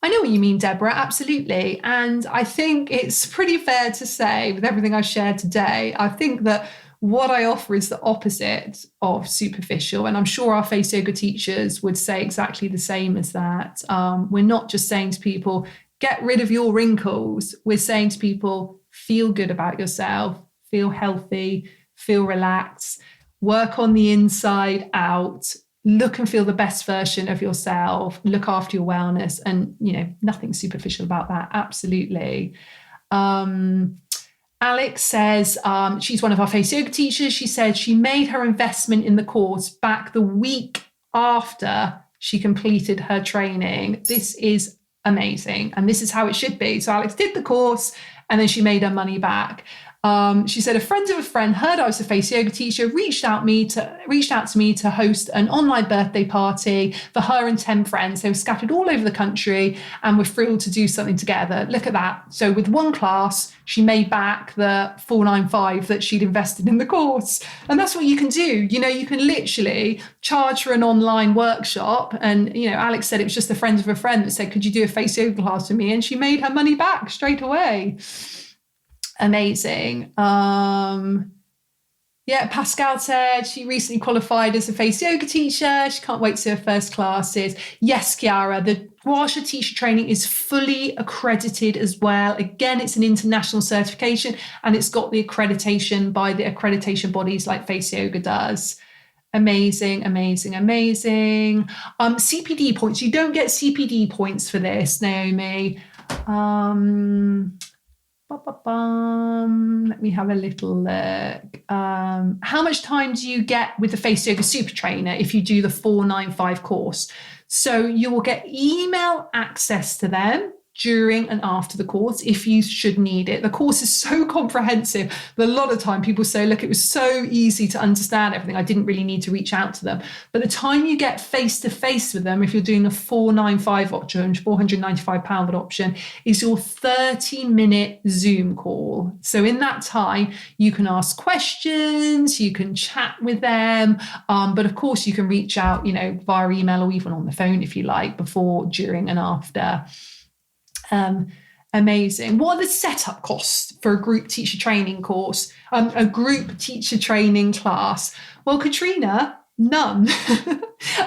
A: I know what you mean, Deborah, absolutely. And I think it's pretty fair to say, with everything I've shared today, I think that what I offer is the opposite of superficial. And I'm sure our face yoga teachers would say exactly the same as that. We're not just saying to people, get rid of your wrinkles. We're saying to people, feel good about yourself, feel healthy, feel relaxed, work on the inside out, look and feel the best version of yourself, look after your wellness, and, nothing superficial about that. Absolutely. Alex says she's one of our face yoga teachers. She said she made her investment in the course back the week after she completed her training. This is amazing. And this is how it should be. So Alex did the course and then she made her money back. She said a friend of a friend heard I was a face yoga teacher, reached out to me to host an online birthday party for her and 10 friends. They were scattered all over the country and were thrilled to do something together. Look at that. So with one class, she made back the 495 that she'd invested in the course. And that's what you can do. You can literally charge for an online workshop. And, Alex said it was just a friend of a friend that said, could you do a face yoga class with me? And she made her money back straight away. Amazing. Pascal said she recently qualified as a face yoga teacher. She can't wait to see her first classes. Yes, Chiara, the Gua Sha teacher training is fully accredited as well. Again, it's an international certification and it's got the accreditation by the accreditation bodies like Face Yoga does. Amazing, amazing, amazing. CPD points. You don't get CPD points for this, Naomi. Let me have a little look. How much time do you get with the Face Yoga Super Trainer if you do the 495 course? So you will get email access to them during and after the course if you should need it. The course is so comprehensive that a lot of time people say, look, it was so easy to understand everything. I didn't really need to reach out to them. But the time you get face to face with them, if you're doing a 495 option, £495 option, is your 30-minute Zoom call. So in that time, you can ask questions, you can chat with them. But of course, you can reach out, via email or even on the phone if you like, before, during and after. Amazing. What are the setup costs for a group teacher training course, a group teacher training class? Well, Katrina, none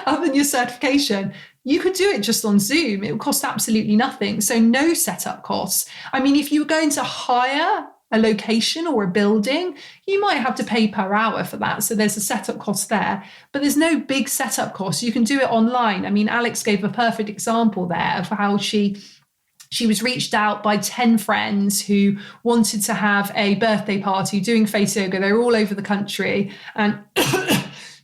A: other than your certification. You could do it just on Zoom. It would cost absolutely nothing. So no setup costs. I mean, if you were going to hire a location or a building, you might have to pay per hour for that. So there's a setup cost there, but there's no big setup cost. You can do it online. I mean, Alex gave a perfect example there of how she was reached out by 10 friends who wanted to have a birthday party doing face yoga. They were all over the country and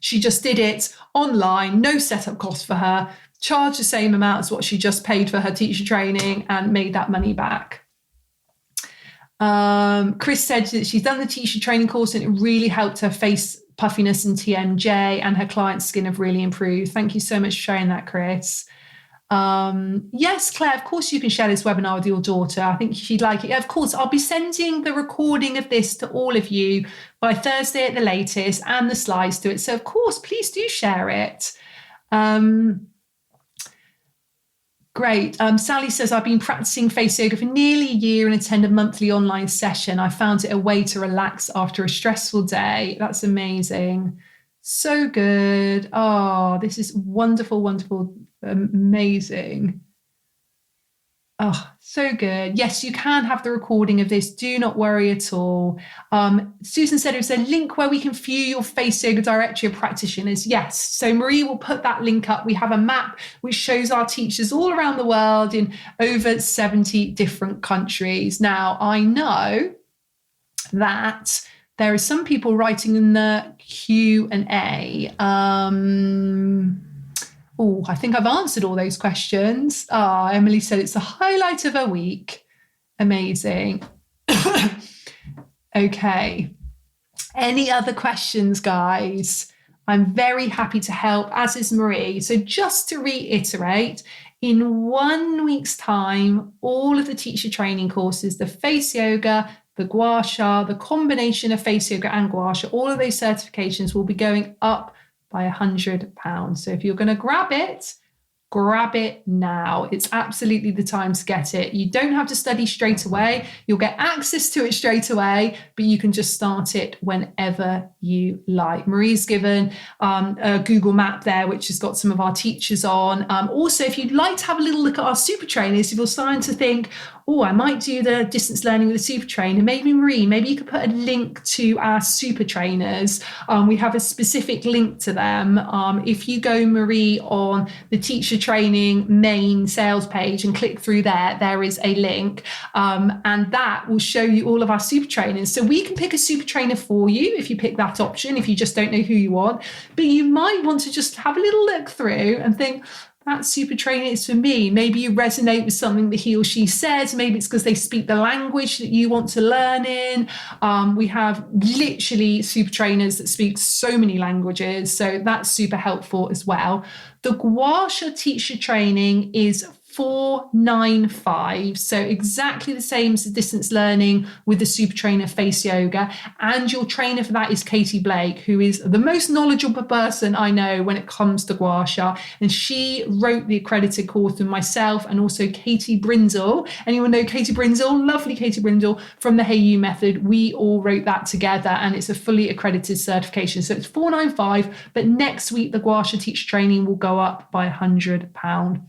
A: she just did it online, no setup cost for her, charged the same amount as what she just paid for her teacher training and made that money back. Chris said that she's done the teacher training course and it really helped her face puffiness and TMJ and her client's skin have really improved. Thank you so much for sharing that, Chris. Yes, Claire, of course you can share this webinar with your daughter. I think she'd like it. Of course, I'll be sending the recording of this to all of you by Thursday at the latest and the slides to it. So of course, please do share it. Great. Sally says, I've been practicing face yoga for nearly a year and attend a monthly online session. I found it a way to relax after a stressful day. That's amazing. So good. Oh, this is wonderful, wonderful. Amazing. Oh, so good. Yes, you can have the recording of this. Do not worry at all. Susan said it was a link where we can view your face yoga directory of practitioners. Yes. So Marie will put that link up. We have a map which shows our teachers all around the world in over 70 different countries. Now, I know that there are some people writing in the Q&A. I think I've answered all those questions. Emily said it's the highlight of her week. Amazing. Okay. Any other questions, guys? I'm very happy to help, as is Marie. So just to reiterate, in 1 week's time, all of the teacher training courses, the face yoga, the Gua Sha, the combination of face yoga and Gua Sha, all of those certifications will be going up by £100. So if you're going to grab it now. It's absolutely the time to get it. You don't have to study straight away. You'll get access to it straight away, but you can just start it whenever you like. Marie's given a Google map there, which has got some of our teachers on. Also, if you'd like to have a little look at our super trainers, if you're starting to think, I might do the distance learning with a super trainer, maybe Marie, maybe you could put a link to our super trainers. We have a specific link to them. If you go, Marie, on the teacher training main sales page and click through there is a link, and that will show you all of our super trainers. So we can pick a super trainer for you if you pick that option, if you just don't know who you want, but you might want to just have a little look through and think, that super trainer is for me. Maybe you resonate with something that he or she says. Maybe it's because they speak the language that you want to learn in. We have literally super trainers that speak so many languages. So that's super helpful as well. The Gua Sha teacher training is 495. So exactly the same as the distance learning with the super trainer face yoga. And your trainer for that is Katie Blake, who is the most knowledgeable person I know when it comes to Gua Sha. And she wrote the accredited course with myself and also Katie Brindle. Anyone know Katie Brindle? Lovely Katie Brindle from the Hey You method. We all wrote that together and it's a fully accredited certification. So it's 495, but next week the Gua Sha teacher training will go up by £100.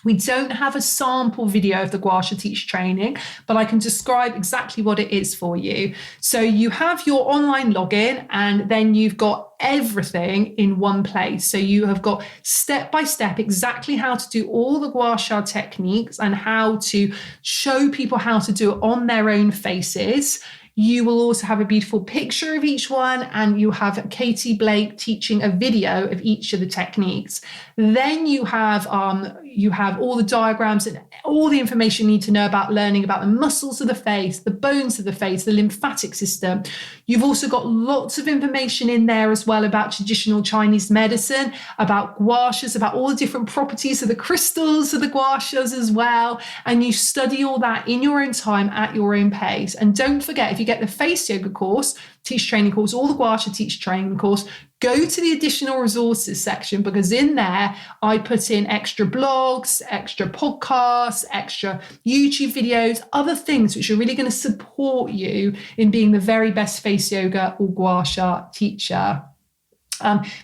A: We don't have a sample video of the Gua Sha teacher training, but I can describe exactly what it is for you. So you have your online login and then you've got everything in one place. So you have got step by step exactly how to do all the Gua Sha techniques and how to show people how to do it on their own faces. You will also have a beautiful picture of each one, and you have Katie Blake teaching a video of each of the techniques. Then you have all the diagrams and all the information you need to know about learning about the muscles of the face, the bones of the face, the lymphatic system. You've also got lots of information in there as well about traditional Chinese medicine, about Gua Shas, about all the different properties of the crystals of the Gua Shas as well. And you study all that in your own time at your own pace. And don't forget, if you get the face yoga course, teacher training course, or the Gua Sha teacher training course, go to the additional resources section, because in there I put in extra blogs, extra podcasts, extra YouTube videos, other things which are really going to support you in being the very best face yoga or Gua Sha teacher.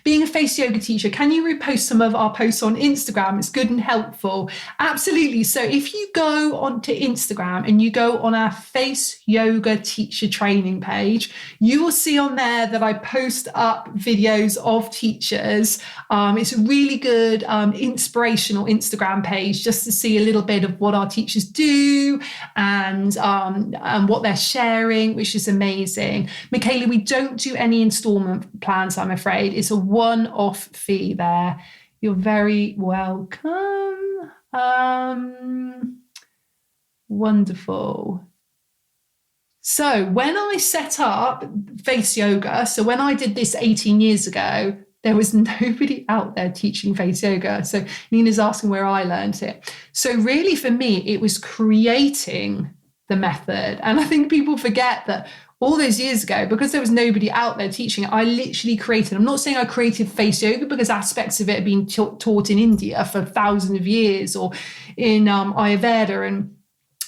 A: Being a face yoga teacher, can you repost some of our posts on Instagram? It's good and helpful. Absolutely. So if you go onto Instagram and you go on our face yoga teacher training page, you will see on there that I post up videos of teachers. It's a really good inspirational Instagram page just to see a little bit of what our teachers do and what they're sharing, which is amazing. Michaela, we don't do any installment plans, I'm afraid. It's a one-off fee there. You're very welcome. Wonderful. So when I set up face yoga, so when I did this 18 years ago, there was nobody out there teaching face yoga. So Nina's asking where I learned it. So really for me, it was creating the method. And I think people forget that all those years ago, because there was nobody out there teaching it, I literally created, I'm not saying I created face yoga because aspects of it have been taught in India for thousands of years, or in Ayurveda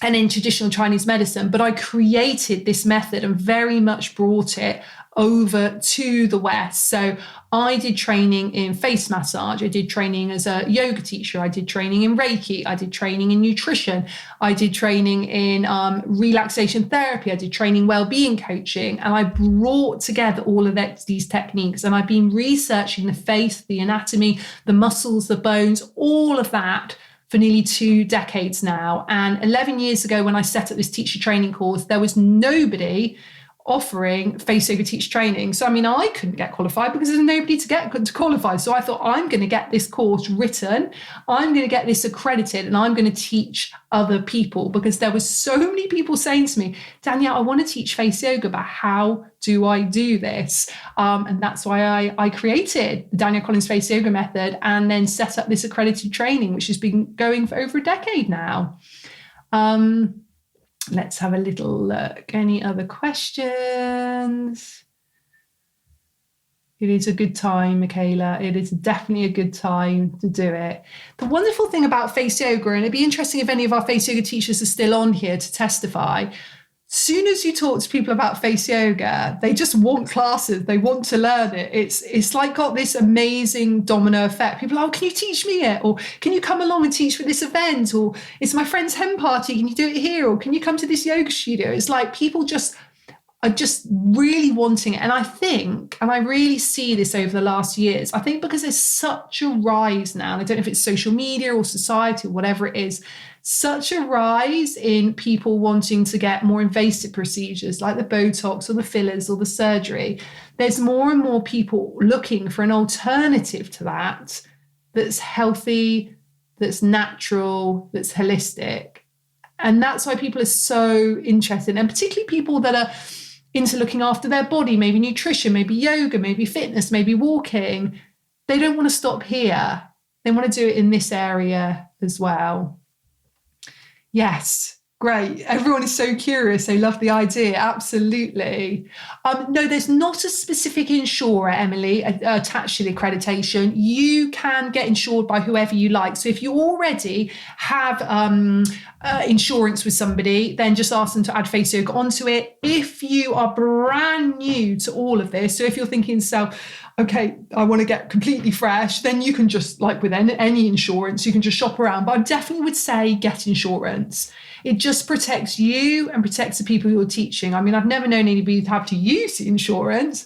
A: and in traditional Chinese medicine, but I created this method and very much brought it over to the West. So I did training in face massage. I did training as a yoga teacher. I did training in Reiki. I did training in nutrition. I did training in relaxation therapy. I did training well-being coaching. And I brought together all of these techniques. And I've been researching the face, the anatomy, the muscles, the bones, all of that for nearly 2 decades now. And 11 years ago, when I set up this teacher training course, there was nobody offering face yoga teacher training. So, I mean, I couldn't get qualified because there's nobody to qualify. So I thought, I'm going to get this course written, I'm going to get this accredited, and I'm going to teach other people, because there was so many people saying to me, Danielle, I want to teach face yoga, but how do I do this? And that's why I created the Danielle Collins Face Yoga Method and then set up this accredited training, which has been going for over a decade now. Let's have a little look. Any other questions? It is a good time, Michaela. It is definitely a good time to do it. The wonderful thing about face yoga, and it'd be interesting if any of our face yoga teachers are still on here to testify, soon as you talk to people about face yoga, they just want classes. They want to learn it. It's like got this amazing domino effect. People are, oh, can you teach me it? Or can you come along and teach for this event? Or it's my friend's hen party. Can you do it here? Or can you come to this yoga studio? It's like people are just really wanting it. And I think, and I really see this over the last years, I think because there's such a rise now, and I don't know if it's social media or society or whatever it is, such a rise in people wanting to get more invasive procedures like the Botox or the fillers or the surgery. There's more and more people looking for an alternative to that that's healthy, that's natural, that's holistic. And that's why people are so interested, and particularly people that are into looking after their body, maybe nutrition, maybe yoga, maybe fitness, maybe walking. They don't want to stop here. They want to do it in this area as well. Yes, great. Everyone is so curious. They love the idea. Absolutely. No, there's not a specific insurer, Emily, attached to the accreditation. You can get insured by whoever you like. So if you already have insurance with somebody, then just ask them to add Face Yoga onto it. If you are brand new to all of this, so if you're thinking to yourself, okay, I want to get completely fresh, then you can just, like with any insurance, you can just shop around. But I definitely would say get insurance. It just protects you and protects the people you're teaching. I mean, I've never known anybody to have to use insurance,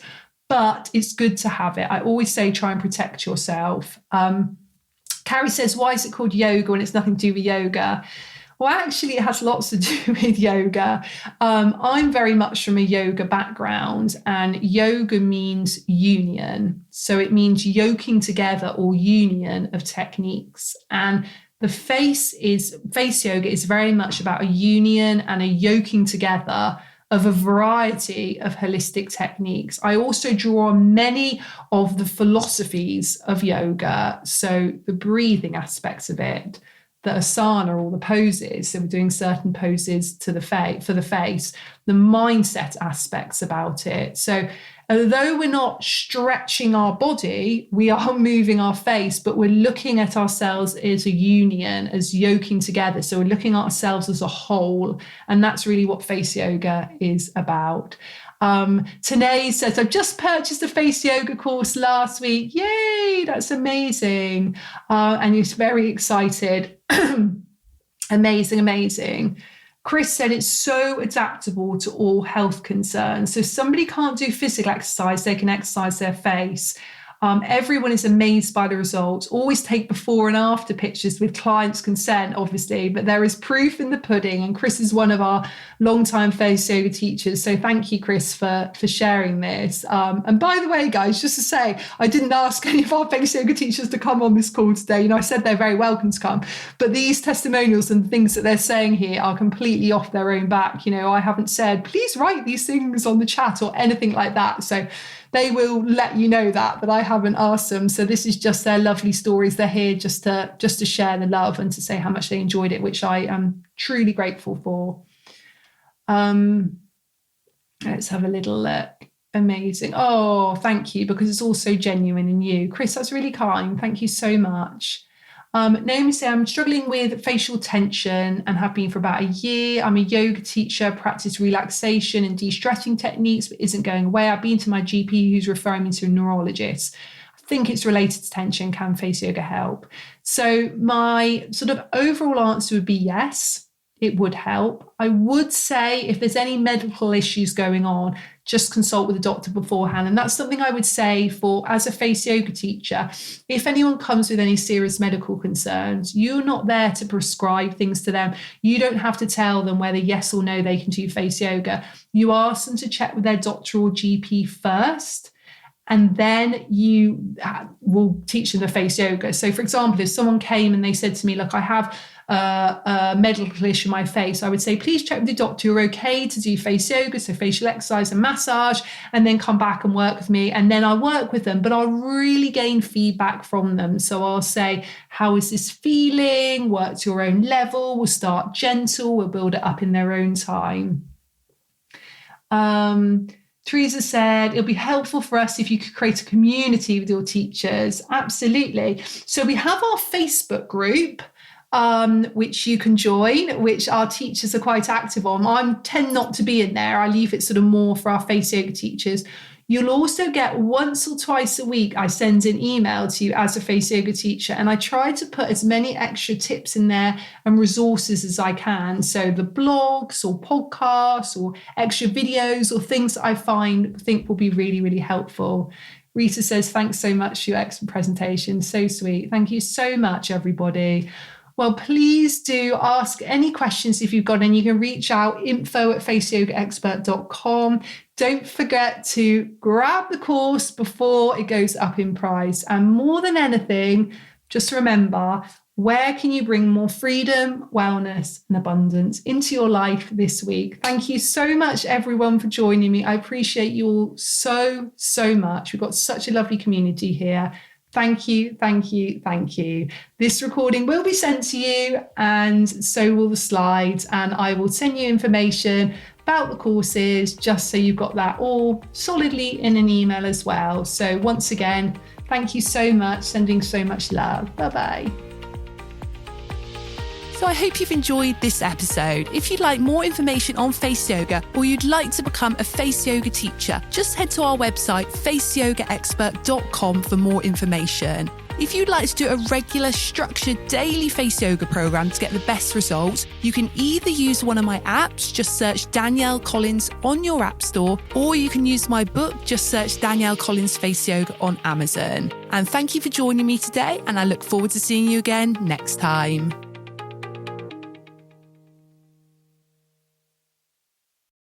A: but it's good to have it. I always say try and protect yourself. Carrie says, why is it called yoga when it's nothing to do with yoga? Well, actually, it has lots to do with yoga. I'm very much from a yoga background, and yoga means union. So it means yoking together or union of techniques. And the face yoga is very much about a union and a yoking together of a variety of holistic techniques. I also draw on many of the philosophies of yoga, so the breathing aspects of it, the asana, all the poses. So we're doing certain poses for the face, the mindset aspects about it. So although we're not stretching our body, we are moving our face, but we're looking at ourselves as a union, as yoking together. So we're looking at ourselves as a whole. And that's really what face yoga is about. Tanae says, I've just purchased a face yoga course last week. Yay, that's amazing. And you're very excited. Amazing. Chris said it's so adaptable to all health concerns. So if somebody can't do physical exercise, they can exercise their face. Everyone is amazed by the results. Always take before and after pictures with clients' consent, obviously, but there is proof in the pudding. And Chris is one of our longtime face yoga teachers. So thank you, Chris, for sharing this. And by the way, guys, just to say, I didn't ask any of our face yoga teachers to come on this call today. You know, I said they're very welcome to come, but these testimonials and things that they're saying here are completely off their own back. You know, I haven't said, please write these things on the chat or anything like that. So they will let you know that, but I haven't asked them. So this is just their lovely stories. They're here just to share the love and to say how much they enjoyed it, which I am truly grateful for. Let's have a little look. Amazing. Oh, thank you, because it's all so genuine in you. Chris, that's really kind. Thank you so much. Naomi said, I'm struggling with facial tension and have been for about a year. I'm a yoga teacher, practice relaxation and de-stressing techniques, but isn't going away. I've been to my GP who's referring me to a neurologist. I think it's related to tension. Can face yoga help? So my sort of overall answer would be yes, it would help. I would say if there's any medical issues going on, just consult with a doctor beforehand. And that's something I would say for, as a face yoga teacher, if anyone comes with any serious medical concerns, you're not there to prescribe things to them. You don't have to tell them whether yes or no they can do face yoga. You ask them to check with their doctor or GP first, and then you will teach them the face yoga. So for example, if someone came and they said to me, look, I have a medical issue in my face, I would say, please check with the doctor you're okay to do face yoga, so facial exercise and massage, and then come back and work with me. And then I'll work with them, but I'll really gain feedback from them. So I'll say, how is this feeling? Work to your own level. We'll start gentle. We'll build it up in their own time. Teresa said, it'll be helpful for us if you could create a community with your teachers. Absolutely. So we have our Facebook group, which you can join, which our teachers are quite active on. I tend not to be in there. I leave it sort of more for our face yoga teachers. You'll also get once or twice a week, I send an email to you as a face yoga teacher, and I try to put as many extra tips in there and resources as I can. So the blogs or podcasts or extra videos or things that I think will be really, really helpful. Rita says, thanks so much for your excellent presentation. So sweet. Thank you so much, everybody. Well, please do ask any questions if you've got any. You can reach out, info@faceyogaexpert.com. Don't forget to grab the course before it goes up in price. And more than anything, Just remember, where can you bring more freedom, wellness, and abundance into your life this week? Thank you so much, everyone, for joining me. I appreciate you all so, so much. We've got such a lovely community here. Thank you, thank you, thank you. This recording will be sent to you, and so will the slides, and I will send you information about the courses just so you've got that all solidly in an email as well. So once again, thank you so much, sending so much love. Bye-bye.
B: So I hope you've enjoyed this episode. If you'd like more information on face yoga or you'd like to become a face yoga teacher, just head to our website, faceyogaexpert.com, for more information. If you'd like to do a regular, structured, daily face yoga program to get the best results, you can either use one of my apps, just search Danielle Collins on your app store, or you can use my book, just search Danielle Collins Face Yoga on Amazon. And thank you for joining me today, and I look forward to seeing you again next time.